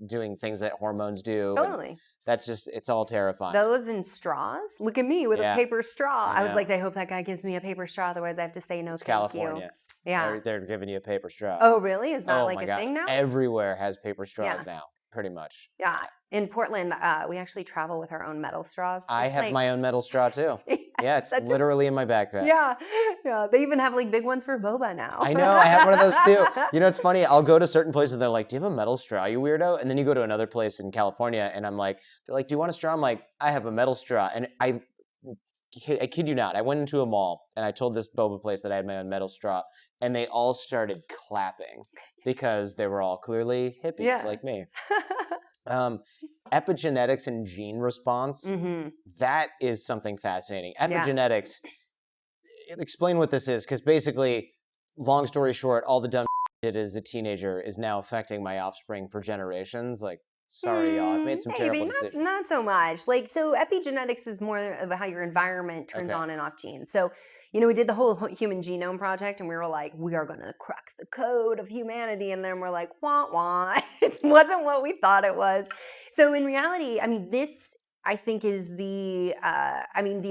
doing things that hormones do. Totally. That's just, it's all terrifying. Those in straws. Look at me with a paper straw. I was like, I hope that guy gives me a paper straw. Otherwise, I have to say no, it's thank California. you. Yeah. They're giving you a paper straw. Oh, really? Is that Oh like my a God. thing now? Everywhere has paper straws now, pretty much. Yeah. In Portland, we actually travel with our own metal straws. I have my own metal straw too. Yeah, it's literally in my backpack. Yeah. They even have like big ones for boba now. I know, I have one of those too. It's funny, I'll go to certain places and they're like, do you have a metal straw, you weirdo? And then you go to another place in California and I'm like, they're like, do you want a straw? I'm like, I have a metal straw. And I kid you not, I went into a mall and I told this boba place that I had my own metal straw and they all started clapping because they were all clearly hippies like me. Epigenetics and gene response, that is something fascinating. Epigenetics, explain what this is, because basically, long story short, all the dumb shit I did as a teenager is now affecting my offspring for generations. Like, sorry, y'all, I've made some terrible decisions. Not so much. Like, so epigenetics is more of how your environment turns on and off genes. So, we did the whole Human Genome Project, and we were like, we are going to crack the code of humanity. And then we're like, wah, wah. It wasn't what we thought it was. So in reality, I mean, this, I think, is the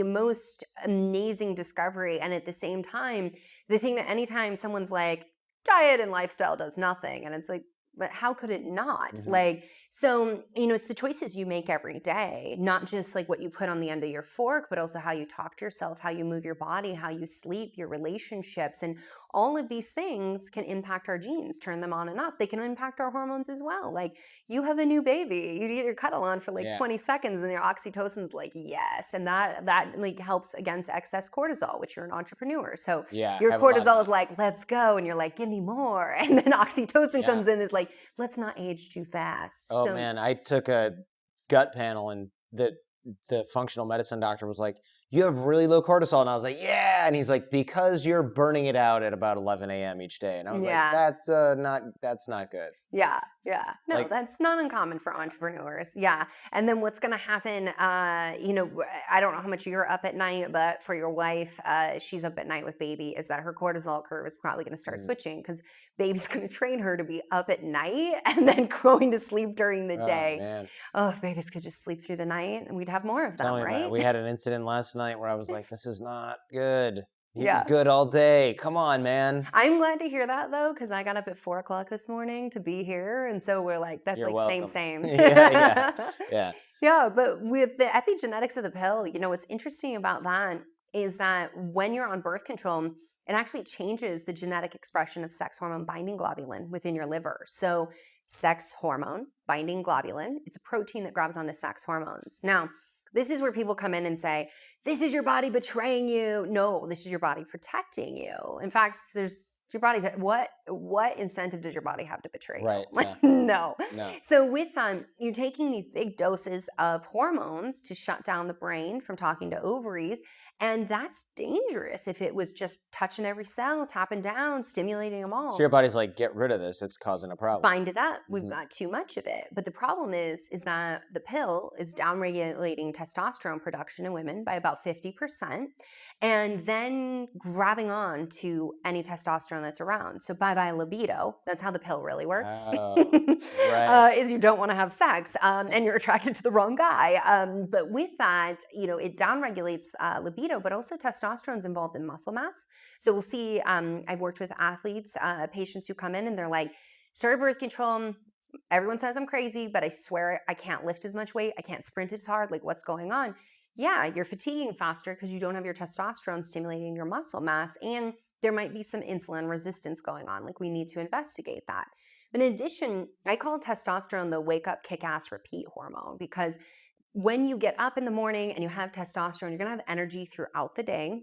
most amazing discovery. And at the same time, the thing that anytime someone's like, diet and lifestyle does nothing. And it's like, but how could it not? Like, so, it's the choices you make every day, not just like what you put on the end of your fork, but also how you talk to yourself, how you move your body, how you sleep, your relationships. And all of these things can impact our genes, turn them on and off. They can impact our hormones as well. Like, you have a new baby, you get your cuddle on for like 20 seconds and your oxytocin's like, yes. And that like helps against excess cortisol, which you're an entrepreneur. So your cortisol is like, let's go. And you're like, give me more. And then oxytocin comes in and is like, let's not age too fast. Oh man, I took a gut panel and the functional medicine doctor was like, you have really low cortisol. And I was like, yeah. And he's like, because you're burning it out at about 11 a.m. each day. And I was like, that's not good. Yeah. No, that's not uncommon for entrepreneurs. Yeah. And then what's going to happen, I don't know how much you're up at night, but for your wife, she's up at night with baby, is that her cortisol curve is probably going to start switching because baby's going to train her to be up at night and then going to sleep during the day. Man. Oh, if babies could just sleep through the night and we'd have more of them, right? We had an incident last night where I was like, this is not good. He was good all day. Come on, man. I'm glad to hear that, though, because I got up at 4 o'clock this morning to be here. And so we're like, that's You're like welcome. same. Yeah. Yeah, but with the epigenetics of the pill, what's interesting about that is that when you're on birth control, it actually changes the genetic expression of sex hormone binding globulin within your liver. So, sex hormone binding globulin, it's a protein that grabs onto sex hormones. Now, this is where people come in and say, this is your body betraying you. No, this is your body protecting you. In fact, there's your body. What incentive does your body have to betray Right. you? Yeah. No. No. So with you're taking these big doses of hormones to shut down the brain from talking to ovaries, and that's dangerous if it was just touching every cell, tapping down, stimulating them So all. your body's like, get rid of this. It's causing a problem. Bind it up. We've got too much of it. But the problem is that the pill is downregulating testosterone production in women by about 50%, and then grabbing on to any testosterone that's around. So bye-bye libido. That's how the pill really works. Oh, right. Is you don't want to have sex, and you're attracted to the wrong guy. But with that, it downregulates libido, but also testosterone's involved in muscle mass. So we'll see, I've worked with athletes, patients who come in and they're like, started birth control. Everyone says I'm crazy, but I swear I can't lift as much weight. I can't sprint as hard. Like, what's going on? Yeah, you're fatiguing faster because you don't have your testosterone stimulating your muscle mass. And there might be some insulin resistance going on. Like, we need to investigate that. But in addition, I call testosterone the wake up, kick ass, repeat hormone, because when you get up in the morning and you have testosterone, you're going to have energy throughout the day.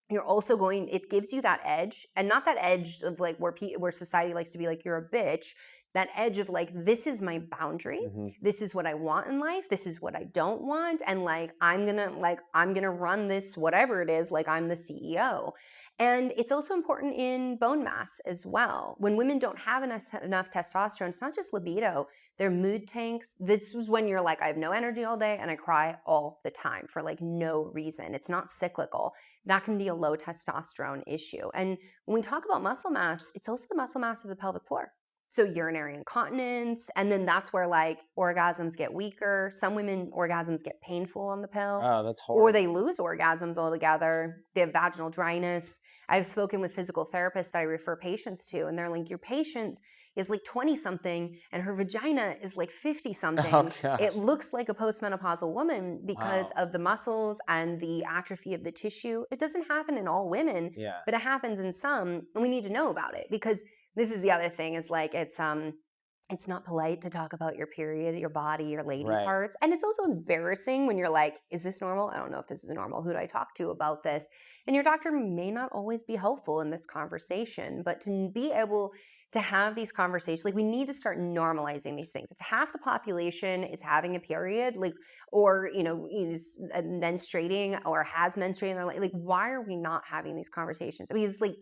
You're also it gives you that edge, and not that edge of like where society likes to be like, you're a bitch. That edge of like, this is my boundary. This is what I want in life. This is what I don't want. And like, I'm gonna run this, whatever it is, like I'm the CEO. And it's also important in bone mass as well. When women don't have enough testosterone, it's not just libido, their mood tanks. This is when you're like, I have no energy all day and I cry all the time for like no reason. It's not cyclical. That can be a low testosterone issue. And when we talk about muscle mass, it's also the muscle mass of the pelvic floor. So urinary incontinence, and then that's where like orgasms get weaker. Some women, orgasms get painful on the pill. Oh, that's Or horrible. they lose orgasms altogether. They have vaginal dryness. I've spoken with physical therapists that I refer patients to, and they're like, your patient is like 20 something and her vagina is like 50 something. Oh, gosh. It looks like a postmenopausal woman because Wow. of the muscles and the atrophy of the tissue. It doesn't happen in all women, Yeah. but it happens in some, and we need to know about it, because this is the other thing, is like, it's not polite to talk about your period, your body, your lady Right. parts. And it's also embarrassing when you're like, is this normal? I don't know if this is normal. Who do I talk to about this? And your doctor may not always be helpful in this conversation, but to be able to have these conversations, like, we need to start normalizing these things. If half the population is having a period, like, or, is menstruating or has menstruated in their life, like, why are we not having these conversations? I mean, it's like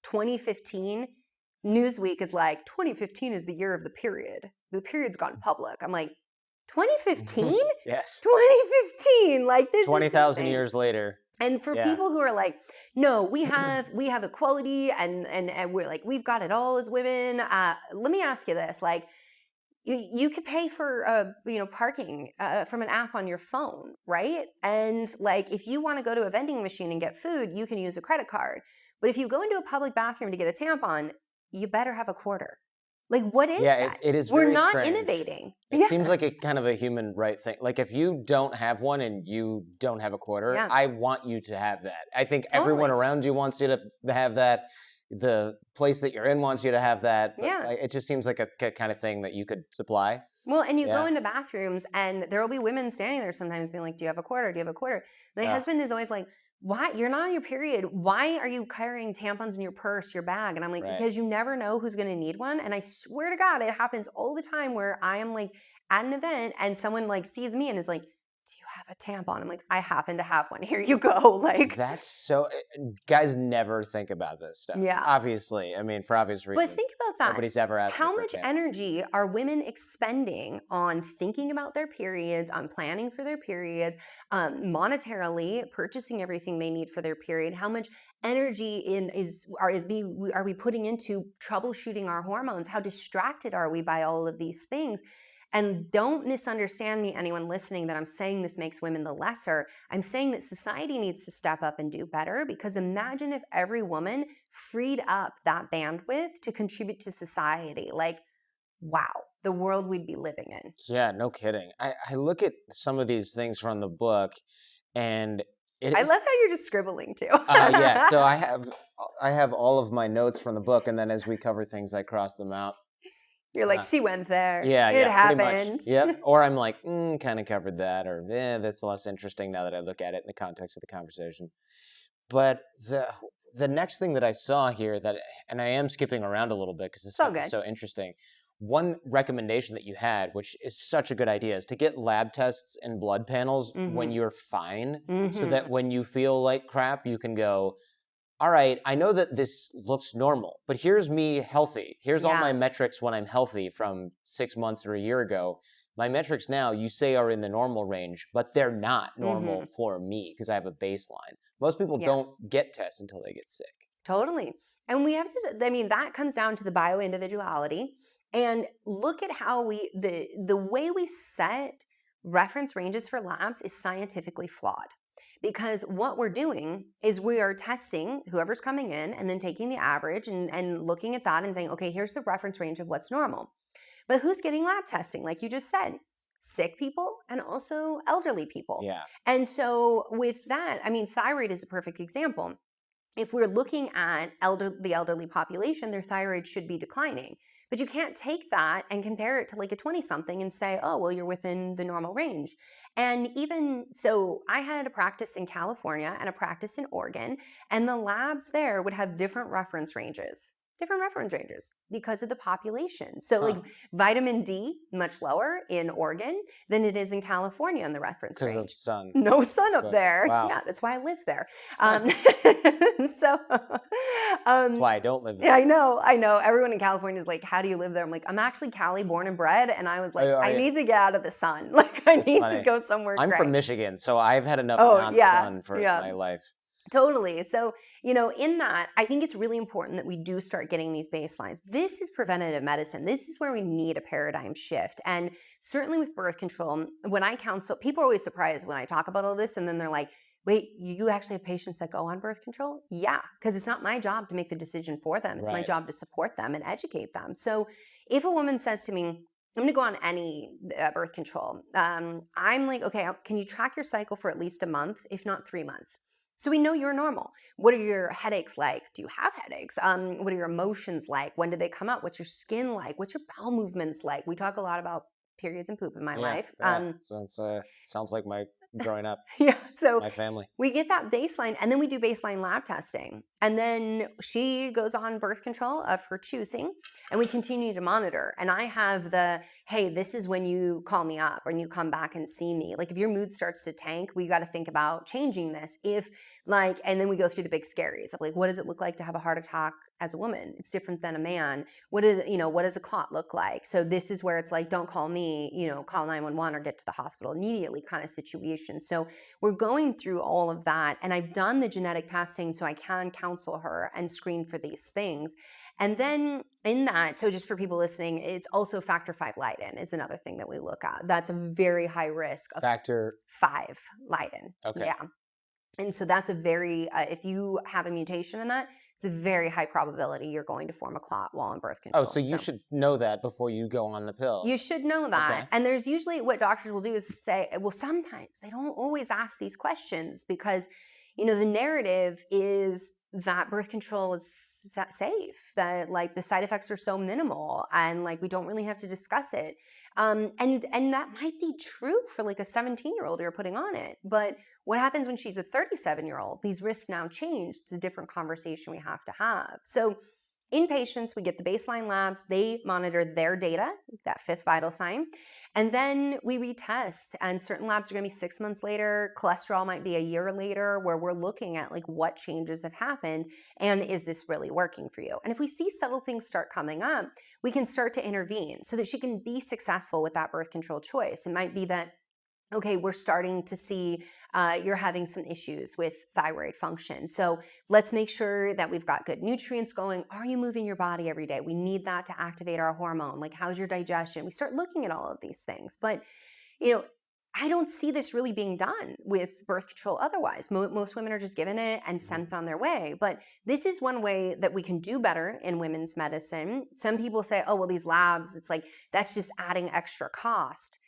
2015, Newsweek is like, 2015 is the year of the period. The period's gone public. I'm like, 2015? Yes. 2015? Like, this is 20,000 insane. years later. And for Yeah. people who are like, no, we have equality, and we're like, we've got it all as women. Let me ask you this: like, you could pay for parking from an app on your phone, right? And like, if you want to go to a vending machine and get food, you can use a credit card. But if you go into a public bathroom to get a tampon, you better have a quarter. Like, what is Yeah, that? it is We're very not strange. innovating. It seems like a kind of a human right thing. Like, if you don't have one and you don't have a quarter, Yeah. I want you to have that. I think everyone around you wants you to have that. The place that you're in wants you to have that. But Yeah. it just seems like a kind of thing that you could supply. Well, and you Yeah. go into bathrooms and there will be women standing there sometimes being like, do you have a quarter? Do you have a quarter? My husband is always like, why? You're not on your period. Why are you carrying tampons in your purse, your bag? And I'm like, Right. because you never know who's going to need one. And I swear to God, it happens all the time where I am like at an event and someone like sees me and is like, do you have a tampon? I'm like, I happen to have one. Here you go. Like, That's so. Guys never think about this stuff. Yeah. Obviously, I mean, for obvious reasons. But think about that. Nobody's ever asked. How much energy are women expending on thinking about their periods, on planning for their periods, monetarily purchasing everything they need for their period? How much energy are we putting into troubleshooting our hormones? How distracted are we by all of these things? And don't misunderstand me, anyone listening, that I'm saying this makes women the lesser. I'm saying that society needs to step up and do better, because imagine if every woman freed up that bandwidth to contribute to society. Like, wow, the world we'd be living in. Yeah, no kidding. I look at some of these things from the book, and it I is love how you're just scribbling too. yeah. So I have all of my notes from the book, and then as we cover things, I cross them out. You're like, she went there. Yeah, It yeah, pretty much. happened. Yep. Or I'm like, kind of covered that, or that's less interesting now that I look at it in the context of the conversation. But the next thing that I saw here and I am skipping around a little bit because this It's all stuff is good. so interesting. One recommendation that you had, which is such a good idea, is to get lab tests and blood panels when you're fine, so that when you feel like crap, you can go, all right, I know that this looks normal, but here's me healthy. Here's all my metrics when I'm healthy from 6 months or a year ago. My metrics now, you say, are in the normal range, but they're not normal for me because I have a baseline. Most people don't get tests until they get sick. Totally. And we have to, I mean, that comes down to the bio-individuality. And look at how the way we set reference ranges for labs is scientifically flawed. Because what we're doing is we are testing whoever's coming in and then taking the average and looking at that and saying, okay, here's the reference range of what's normal. But who's getting lab testing? Like you just said, sick people and also elderly people. Yeah. And so with that, I mean, thyroid is a perfect example. If we're looking at the elderly population, their thyroid should be declining. But you can't take that and compare it to like a 20-something and say, oh, well, you're within the normal range. And even so, I had a practice in California and a practice in Oregon, and the labs there would have different reference ranges because of the population. So like vitamin D, much lower in Oregon than it is in California in the reference range. Because of sun. No sun up there. Wow. Yeah, that's why I live there. So that's why I don't live there. Yeah, I know. Everyone in California is like, how do you live there? I'm like, I'm actually Cali born and bred. And I was like, I need to get out of the sun. Like I need to go somewhere I'm gray. from Michigan, so I've had enough non-sun for my life. Totally. So, in that, I think it's really important that we do start getting these baselines. This is preventative medicine. This is where we need a paradigm shift. And certainly with birth control, when I counsel, people are always surprised when I talk about all this. And then they're like, wait, you actually have patients that go on birth control? Yeah, because it's not my job to make the decision for them. It's my job to support them and educate them. So if a woman says to me, I'm going to go on any birth control, I'm like, okay, can you track your cycle for at least a month, if not 3 months? So we know you're normal. What are your headaches like? Do you have headaches? What are your emotions like? When did they come up? What's your skin like? What's your bowel movements like? We talk a lot about periods and poop in my life. So it's, sounds like my growing up. So my family. We get that baseline, and then we do baseline lab testing. And then she goes on birth control of her choosing, and we continue to monitor. And I have hey, this is when you call me up or you come back and see me. Like if your mood starts to tank, we got to think about changing this. And then we go through the big scaries of like, what does it look like to have a heart attack as a woman? It's different than a man. What does a clot look like? So this is where it's like, don't call me, call 911 or get to the hospital immediately kind of situation. So we're going through all of that. And I've done the genetic testing so I can counsel her and screen for these things. And then in that, so just for people listening, it's also factor V Leiden is another thing that we look at. That's a very high risk of factor V Leiden. Okay. Yeah. And so that's a very, if you have a mutation in that, it's a very high probability you're going to form a clot while on birth control. Oh, so you should know that before you go on the pill. You should know that. Okay. And there's usually what doctors will do is say, well, sometimes they don't always ask these questions because, the narrative is that birth control is safe, that like the side effects are so minimal and like we don't really have to discuss it. And that might be true for like a 17-year-old you're putting on it. But what happens when she's a 37-year-old? These risks now change. It's a different conversation we have to have. So in patients, we get the baseline labs. They monitor their data, that fifth vital sign. And then we retest. And certain labs are going to be 6 months later. Cholesterol might be a year later, where we're looking at like what changes have happened and is this really working for you? And if we see subtle things start coming up, we can start to intervene so that she can be successful with that birth control choice. It might be that, okay, we're starting to see you're having some issues with thyroid function. So let's make sure that we've got good nutrients going. Are you moving your body every day? We need that to activate our hormone. Like, how's your digestion? We start looking at all of these things. But, I don't see this really being done with birth control otherwise. Most women are just given it and Mhm. sent on their way. But this is one way that we can do better in women's medicine. Some people say, oh, well, these labs, it's like, that's just adding extra cost.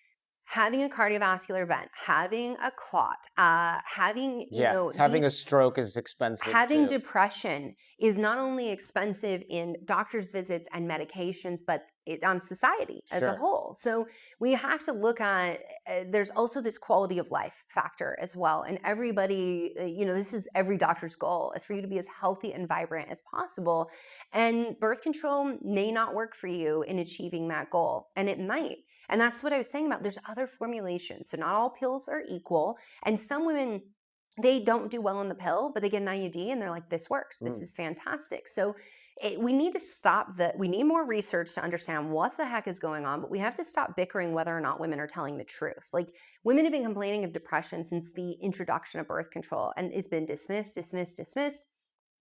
Having a cardiovascular event, having a clot, having, Yeah, having a stroke is expensive having too. depression is not only expensive in doctor's visits and medications, but on society as a Sure. whole. So we have to look at, there's also this quality of life factor as well. And everybody, this is every doctor's goal, is for you to be as healthy and vibrant as possible. And birth control may not work for you in achieving that goal, and it might. And that's what I was saying about there's other formulations. So not all pills are equal. And some women, they don't do well on the pill, but they get an IUD and they're like, this works. This is fantastic. So we need to we need more research to understand what the heck is going on, but we have to stop bickering whether or not women are telling the truth. Like, women have been complaining of depression since the introduction of birth control, and it's been dismissed.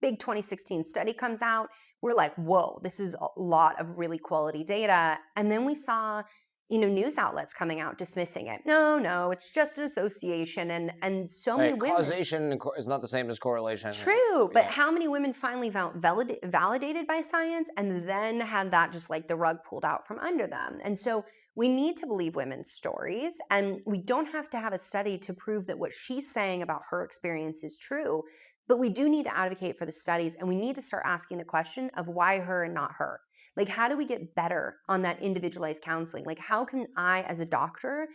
Big 2016 study comes out. We're like, whoa, this is a lot of really quality data. And then we saw news outlets coming out dismissing it. No, it's just an association. And so many women. Causation is not the same as correlation. True, but how many women finally felt validated by science and then had that just like the rug pulled out from under them? And so we need to believe women's stories, and we don't have to have a study to prove that what she's saying about her experience is true. But we do need to advocate for the studies, and we need to start asking the question of why her and not her. Like, how do we get better on that individualized counseling? Like, how can I, as a doctor,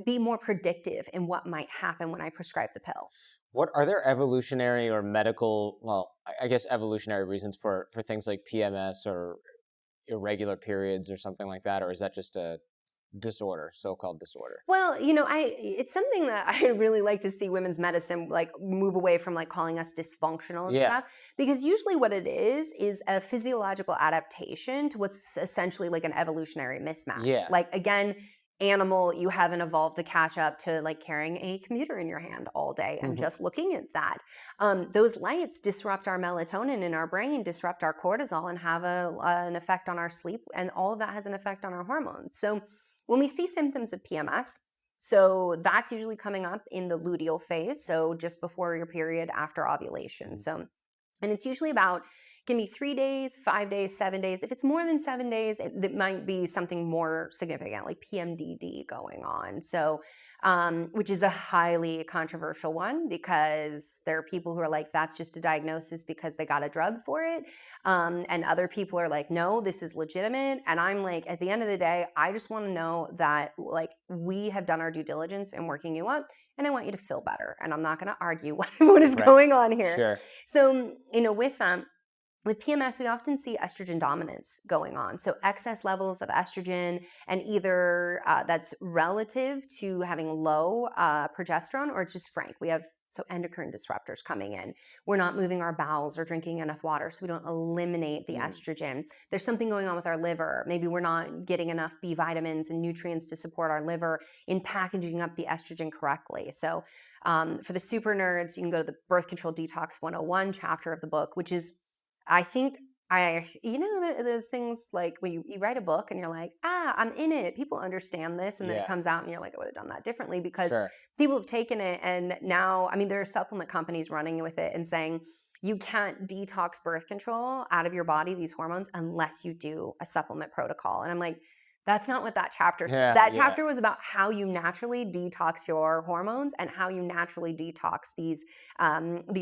be more predictive in what might happen when I prescribe the pill? What are there evolutionary or medical, well, I guess evolutionary reasons for things like PMS or irregular periods or something like that, or is that just a disorder, so-called disorder? Well, it's something that I really like to see women's medicine like move away from like calling us dysfunctional and Yeah. stuff, because usually what it is a physiological adaptation to what's essentially like an evolutionary mismatch. Yeah. Like, again, animal, you haven't evolved to catch up to like carrying a computer in your hand all day and just looking at that. Those lights disrupt our melatonin in our brain, disrupt our cortisol, and have an effect on our sleep, and all of that has an effect on our hormones. So when we see symptoms of PMS, so that's usually coming up in the luteal phase, so just before your period, after ovulation. So, and it's usually can be 3 days, 5 days, 7 days. If it's more than 7 days, it might be something more significant, like PMDD going on. So, which is a highly controversial one, because there are people who are like, that's just a diagnosis because they got a drug for it. And other people are like, no, this is legitimate. And I'm like, at the end of the day, I just want to know that like we have done our due diligence in working you up, and I want you to feel better. And I'm not going to argue what is going on here. Sure. So, with PMS, we often see estrogen dominance going on. So excess levels of estrogen, and either that's relative to having low progesterone, or just frank. We have endocrine disruptors coming in. We're not moving our bowels or drinking enough water, so we don't eliminate the estrogen. There's something going on with our liver. Maybe we're not getting enough B vitamins and nutrients to support our liver in packaging up the estrogen correctly. So for the super nerds, you can go to the Birth Control Detox 101 chapter of the book, which is, I think, those things like when you write a book and you're like, I'm in it. People understand this. And then it comes out and you're like, I would have done that differently, because people have taken it. And now, there are supplement companies running with it and saying, you can't detox birth control out of your body, these hormones, unless you do a supplement protocol. And I'm like, that's not what that chapter said. That chapter was about how you naturally detox your hormones and how you naturally detox these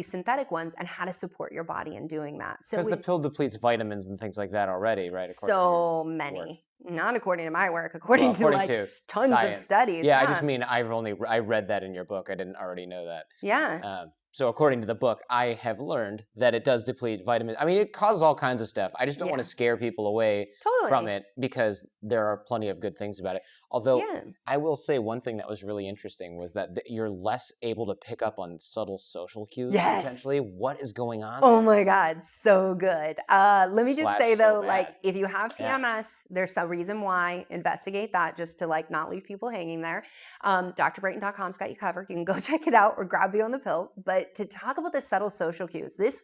synthetic ones, and how to support your body in doing that. So because the pill depletes vitamins and things like that already, right? So many. Not according to my work, according to tons science. Of studies. Yeah, I just mean I read that in your book. I didn't already know that. Yeah. So according to the book, I have learned that it does deplete vitamins. It causes all kinds of stuff. I just don't want to scare people away from it, because there are plenty of good things about it. Although I will say one thing that was really interesting was that you're less able to pick up on subtle social cues, potentially. What is going on there? My God, so good. Let me just say though, bad. If you have PMS, there's some reason why. Investigate that, just to not leave people hanging there. drbrighten.com's got you covered. You can go check it out or grab you on the pill. But to talk about the subtle social cues, this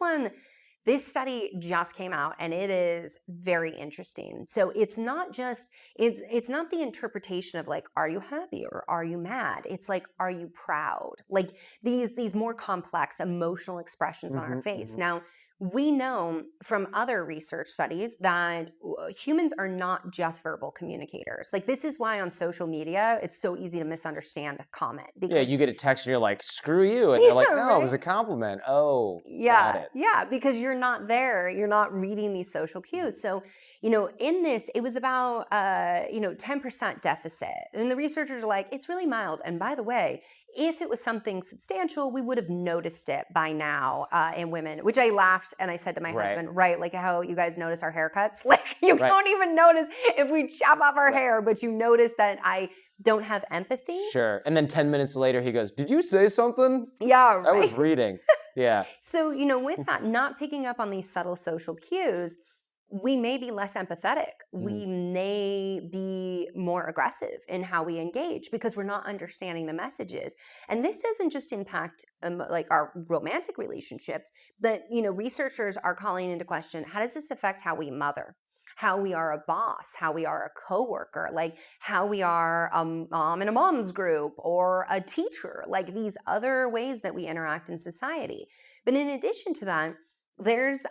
This study just came out and it is very interesting. So it's not just it's not the interpretation of like, are you happy or are you mad? It's like, are you proud? Like these more complex emotional expressions on our face. Now, we know from other research studies that humans are not just verbal communicators. Like this is why on social media it's so easy to misunderstand a comment Yeah, because you get a text and you're like, screw you. And they're like, no, it was a right? compliment. Oh, got Yeah, it. yeah, because you're not there, you're not reading these social cues. So, in this, it was about 10% deficit. And the researchers are like, it's really mild. And by the way, if it was something substantial, we would have noticed it by now in women, which I laughed and I said to my Right. husband, right, like how you guys notice our haircuts. Like you Right. don't even notice if we chop off our Right. hair, but you notice that I don't have empathy. Sure. And then 10 minutes later, he goes, did you say something? Yeah, I was right. reading. Yeah. So, with that, not picking up on these subtle social cues, we may be less empathetic. We may be more aggressive in how we engage because we're not understanding the messages. And this doesn't just impact like our romantic relationships, but researchers are calling into question, how does this affect how we mother? How we are a boss, how we are a coworker, like how we are a mom in a mom's group or a teacher, like these other ways that we interact in society. But in addition to that, there's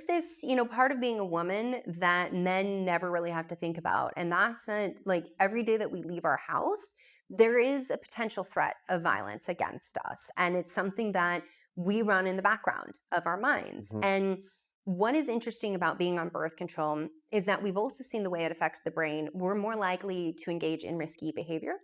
this part of being a woman that men never really have to think about, and that's that like every day that we leave our house there is a potential threat of violence against us, and it's something that we run in the background of our minds. And what is interesting about being on birth control is that we've also seen the way it affects the brain. We're more likely to engage in risky behavior,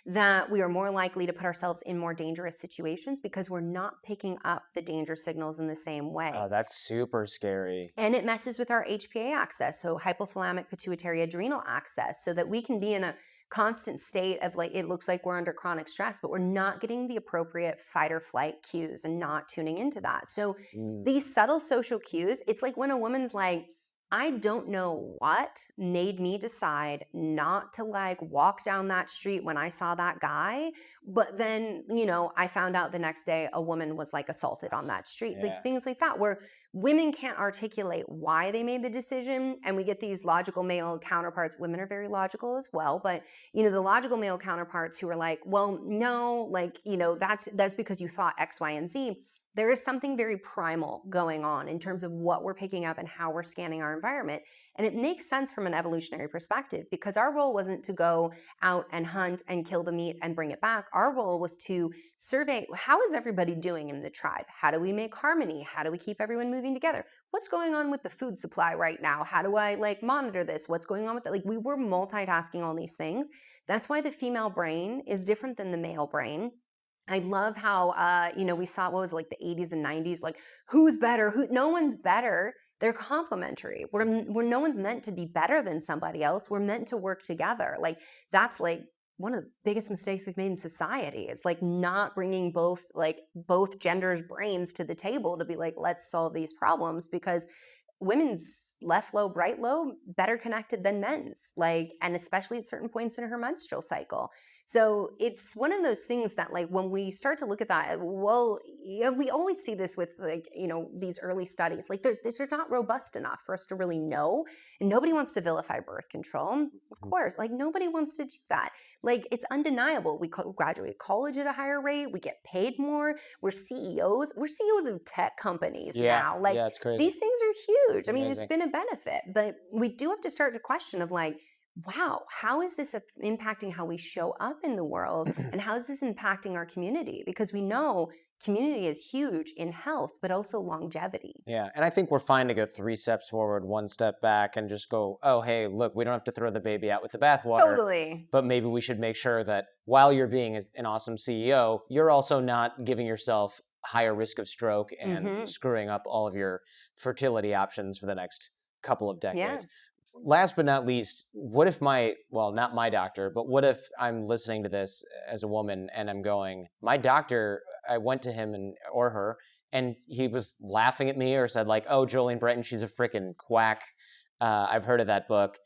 that we are more likely to put ourselves in more dangerous situations because we're not picking up the danger signals in the same way. Oh, that's super scary. And it messes with our HPA axis, so hypothalamic pituitary adrenal axis, so that we can be in a constant state of like, it looks like we're under chronic stress, but we're not getting the appropriate fight or flight cues and not tuning into that. So these subtle social cues, it's like when a woman's like, I don't know what made me decide not to like walk down that street when I saw that guy. But then, I found out the next day a woman was like assaulted on that street. Like things like that, where women can't articulate why they made the decision. And we get these logical male counterparts. Women are very logical as well. But, the logical male counterparts who are like, well, no, like, that's because you thought X, Y, and Z. There is something very primal going on in terms of what we're picking up and how we're scanning our environment. And it makes sense from an evolutionary perspective because our role wasn't to go out and hunt and kill the meat and bring it back. Our role was to survey, how is everybody doing in the tribe? How do we make harmony? How do we keep everyone moving together? What's going on with the food supply right now? How do I like monitor this? What's going on with it? Like we were multitasking all these things. That's why the female brain is different than the male brain. I love how, we saw what was it, like the 80s and 90s, like who's better? No one's better. They're complementary. We're no one's meant to be better than somebody else. We're meant to work together. Like that's like one of the biggest mistakes we've made in society is like not bringing both genders' brains to the table to be like, let's solve these problems, because women's left lobe, right lobe, better connected than men's, like, and especially at certain points in her menstrual cycle. So it's one of those things that like when we start to look at that, well, we always see this with like, these early studies, like they're not robust enough for us to really know. And nobody wants to vilify birth control. Of course, like nobody wants to do that. Like it's undeniable. We graduate college at a higher rate. We get paid more. We're CEOs. We're CEOs of tech companies now. Like it's crazy. these things are huge. It's I mean, it's amazing. been a benefit, but we do have to start to question of like, wow, how is this impacting how we show up in the world? And how is this impacting our community? Because we know community is huge in health, but also longevity. Yeah, and I think we're fine to go 3 steps forward, 1 step back, and just go, oh, hey, look, we don't have to throw the baby out with the bathwater. Totally. But maybe we should make sure that while you're being an awesome CEO, you're also not giving yourself higher risk of stroke and screwing up all of your fertility options for the next couple of decades. Last but not least, what if not my doctor, but what if I'm listening to this as a woman and I'm going, my doctor, I went to him or her, and he was laughing at me or said like, oh, Jolene Brighten, she's a freaking quack. I've heard of that book.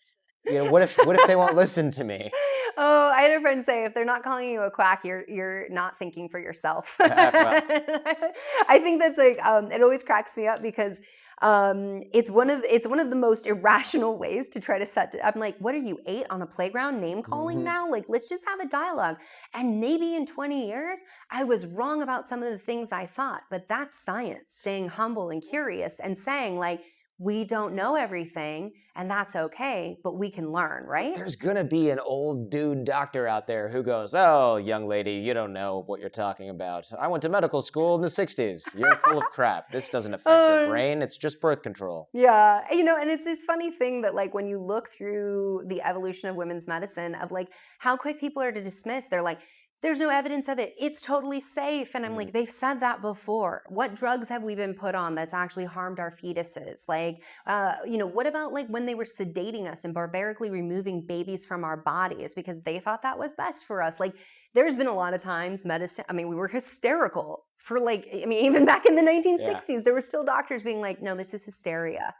what if they won't listen to me? Oh, I had a friend say, if they're not calling you a quack, you're not thinking for yourself. Well, I think that's like it always cracks me up because it's one of the most irrational ways to try to set. I'm like, what are you, 8 on a playground name calling now? Like, let's just have a dialogue. And maybe in 20 years, I was wrong about some of the things I thought, but that's science. Staying humble and curious and saying like, we don't know everything, and that's okay, but we can learn, right? there's gonna be an old dude doctor out there who goes, "Oh, young lady, you don't know what you're talking about. I went to medical school in the '60s. You're full of crap. This doesn't affect your brain. It's just birth control." Yeah, and it's this funny thing that like when you look through the evolution of women's medicine of like how quick people are to dismiss, they're like, there's no evidence of it. It's totally safe. And I'm like, they've said that before. What drugs have we been put on that's actually harmed our fetuses? Like, what about like when they were sedating us and barbarically removing babies from our bodies because they thought that was best for us? Like, there's been a lot of times medicine, I mean, we were hysterical for like, I mean, even back in the 1960s, there were still doctors being like, no, this is hysteria.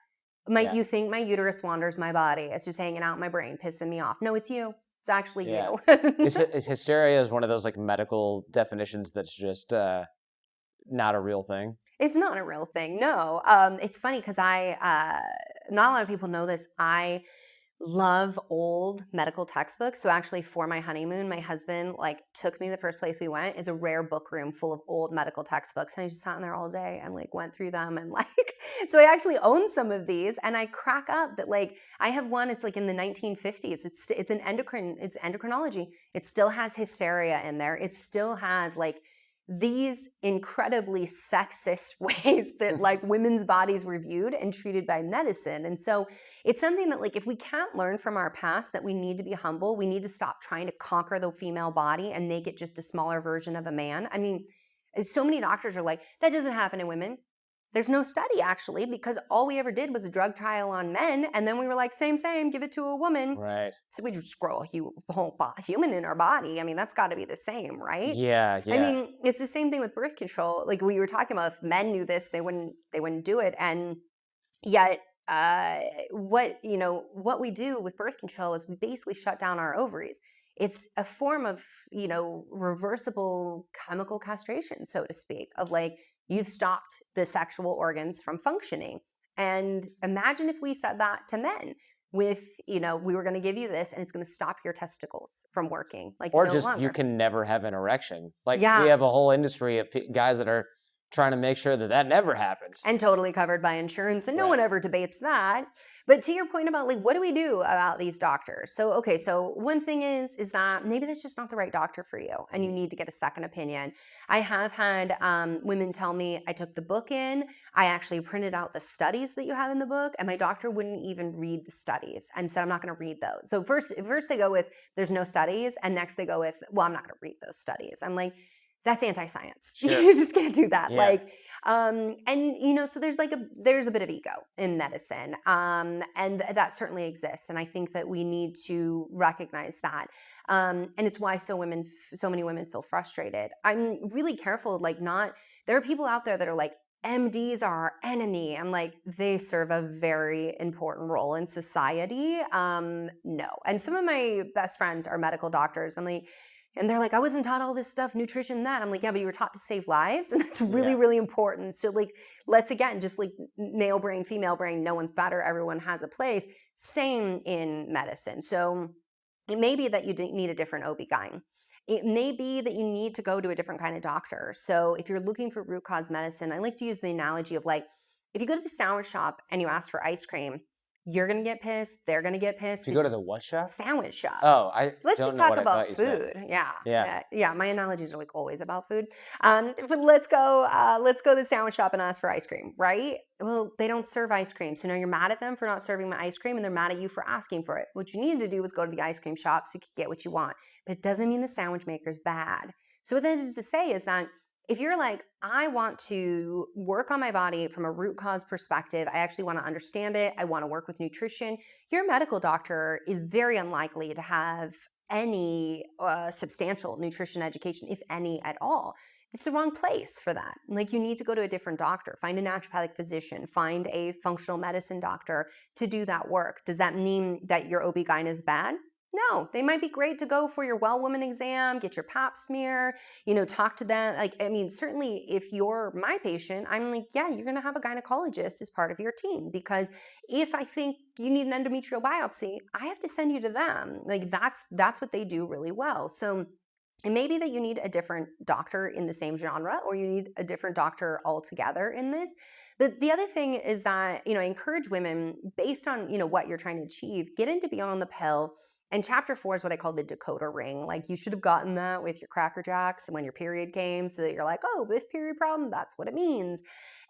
You think my uterus wanders my body. It's just hanging out in my brain, pissing me off. No, it's you. It's actually you. Is hysteria is one of those like medical definitions that's just not a real thing? It's not a real thing. No. It's funny because not a lot of people know this. I love old medical textbooks. So actually for my honeymoon, my husband like took me, the first place we went is a rare book room full of old medical textbooks. And I just sat in there all day and like went through them and like, so I actually own some of these and I crack up that like, I have one, it's like in the 1950s. It's it's endocrinology. It still has hysteria in there. It still has like these incredibly sexist ways that like women's bodies were viewed and treated by medicine. And so it's something that like if we can't learn from our past, that we need to be humble. We need to stop trying to conquer the female body and make it just a smaller version of a man. I mean, so many doctors are like, that doesn't happen in women. There's no study actually, because all we ever did was a drug trial on men. And then we were like, same, give it to a woman. Right. So we just grow a whole human in our body. I mean, that's got to be the same, right? Yeah. I mean, it's the same thing with birth control. Like we were talking about, if men knew this, they wouldn't do it. And yet, what we do with birth control is we basically shut down our ovaries. It's a form of reversible chemical castration, so to speak, of like you've stopped the sexual organs from functioning. And imagine if we said that to men with, we were going to give you this and it's going to stop your testicles from working. Like, or no just longer. You can never have an erection. Like we have a whole industry of guys that are trying to make sure that never happens. And totally covered by insurance. And no one ever debates that. But to your point about like, what do we do about these doctors? So, okay, so one thing is that maybe that's just not the right doctor for you and you need to get a second opinion. I have had women tell me, I took the book in, I actually printed out the studies that you have in the book, and my doctor wouldn't even read the studies and said, I'm not going to read those. So first they go with, there's no studies, and next they go with, well, I'm not going to read those studies. I'm like, that's anti-science. Sure. You just can't do that. Yeah. Like, so there's a bit of ego in medicine, and that certainly exists. And I think that we need to recognize that. And it's why so many women feel frustrated. I'm really careful, there are people out there that are like, MDs are our enemy. I'm like, they serve a very important role in society. No. And some of my best friends are medical doctors. I'm like, and they're like, I wasn't taught all this stuff, nutrition, that. I'm like, yeah, but you were taught to save lives. And that's really, really important. So like, let's again, just like male brain, female brain, no one's better. Everyone has a place. Same in medicine. So it may be that you need a different OB-GYN. It may be that you need to go to a different kind of doctor. So if you're looking for root cause medicine, I like to use the analogy of like, if you go to the sandwich shop and you ask for ice cream, you're going to get pissed. They're going to get pissed. If you go to the what shop? Sandwich shop. Oh, let's just talk about food. Yeah. My analogies are like always about food. But let's go to the sandwich shop and ask for ice cream, right? Well, they don't serve ice cream. So now you're mad at them for not serving my ice cream and they're mad at you for asking for it. What you needed to do was go to the ice cream shop so you could get what you want. But it doesn't mean the sandwich maker's bad. So what that is to say is that if you're like, I want to work on my body from a root cause perspective, I actually want to understand it, I want to work with nutrition, your medical doctor is very unlikely to have any substantial nutrition education, if any at all. It's the wrong place for that. Like, you need to go to a different doctor, find a naturopathic physician, find a functional medicine doctor to do that work. Does that mean that your OB-GYN is bad? No, they might be great to go for your well woman exam, get your pap smear, talk to them. Like, I mean, certainly if you're my patient, I'm like, yeah, you're going to have a gynecologist as part of your team, because if I think you need an endometrial biopsy, I have to send you to them. Like, that's what they do really well. So it may be that you need a different doctor in the same genre, or you need a different doctor altogether in this. But the other thing is that, I encourage women, based on, what you're trying to achieve, get into Beyond the Pill. And chapter 4 is what I call the decoder ring. Like, you should have gotten that with your Cracker Jacks when your period came, so that you're like, oh, this period problem, that's what it means.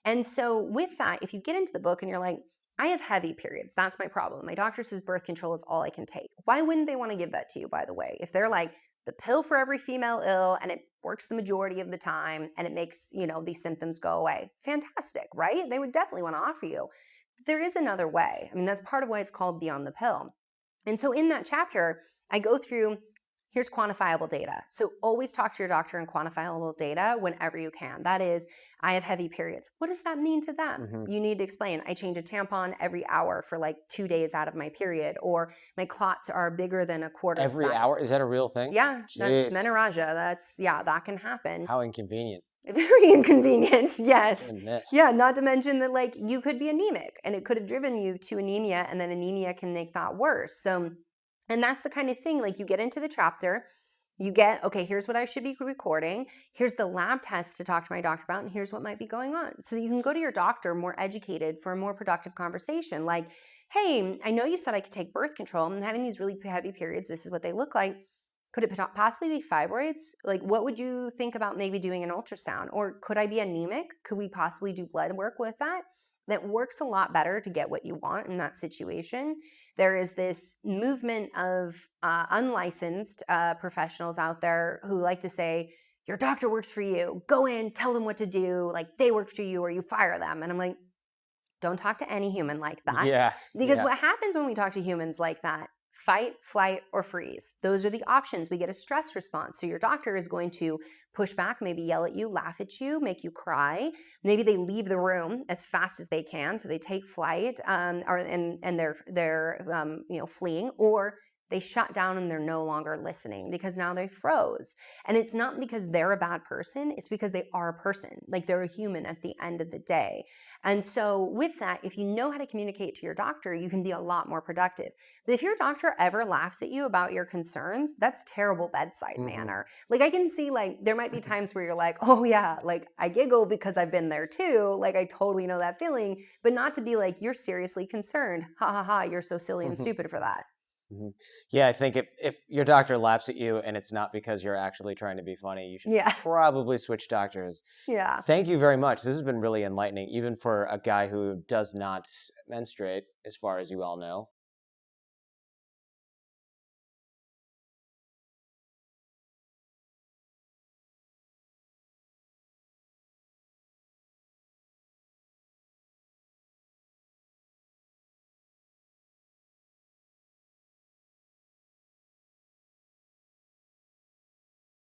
And so with that, if you get into the book and you're like, I have heavy periods, that's my problem, my doctor says birth control is all I can take. Why wouldn't they want to give that to you, by the way? If they're like, the pill for every female ill, and it works the majority of the time, and it makes, these symptoms go away, fantastic, right? They would definitely want to offer you. But there is another way. I mean, that's part of why it's called Beyond the Pill. And so in that chapter, I go through, here's quantifiable data. So always talk to your doctor in quantifiable data whenever you can. That is, I have heavy periods. What does that mean to them? Mm-hmm. You need to explain. I change a tampon every hour for like 2 days out of my period, or my clots are bigger than a quarter Every size. hour? Is that a real thing? Yeah, Jeez. that's menorrhagia. That can happen. How inconvenient. Very inconvenient, yes. Goodness. Yeah, not to mention that, like, you could be anemic, and it could have driven you to anemia, and then anemia can make that worse. So, and that's the kind of thing, like, you get into the chapter, you get, okay, here's what I should be recording, here's the lab tests to talk to my doctor about, and here's what might be going on. So you can go to your doctor more educated for a more productive conversation. Like, hey, I know you said I could take birth control. I'm having these really heavy periods. This is what they look like. Could it possibly be fibroids? Like, what would you think about maybe doing an ultrasound? Or could I be anemic? Could we possibly do blood work with that? That works a lot better to get what you want in that situation. There is this movement of unlicensed professionals out there who like to say, your doctor works for you. Go in, tell them what to do. Like, they work for you, or you fire them. And I'm like, don't talk to any human like that. Yeah. Because what happens when we talk to humans like that? Fight, flight, or freeze. Those are the options. We get a stress response. So your doctor is going to push back, maybe yell at you, laugh at you, make you cry. Maybe they leave the room as fast as they can, so they take flight, and they're fleeing, or they shut down and they're no longer listening because now they froze. And it's not because they're a bad person, it's because they are a person. Like, they're a human at the end of the day. And so with that, if you know how to communicate to your doctor, you can be a lot more productive. But if your doctor ever laughs at you about your concerns, that's terrible bedside manner. Like, I can see, like, there might be times where you're like, oh yeah, like, I giggle because I've been there too. Like, I totally know that feeling, but not to be like, you're seriously concerned. Ha ha ha, you're so silly and stupid for that. Yeah, I think if your doctor laughs at you and it's not because you're actually trying to be funny, you should probably switch doctors. Yeah. Thank you very much. This has been really enlightening, even for a guy who does not menstruate, as far as you all know.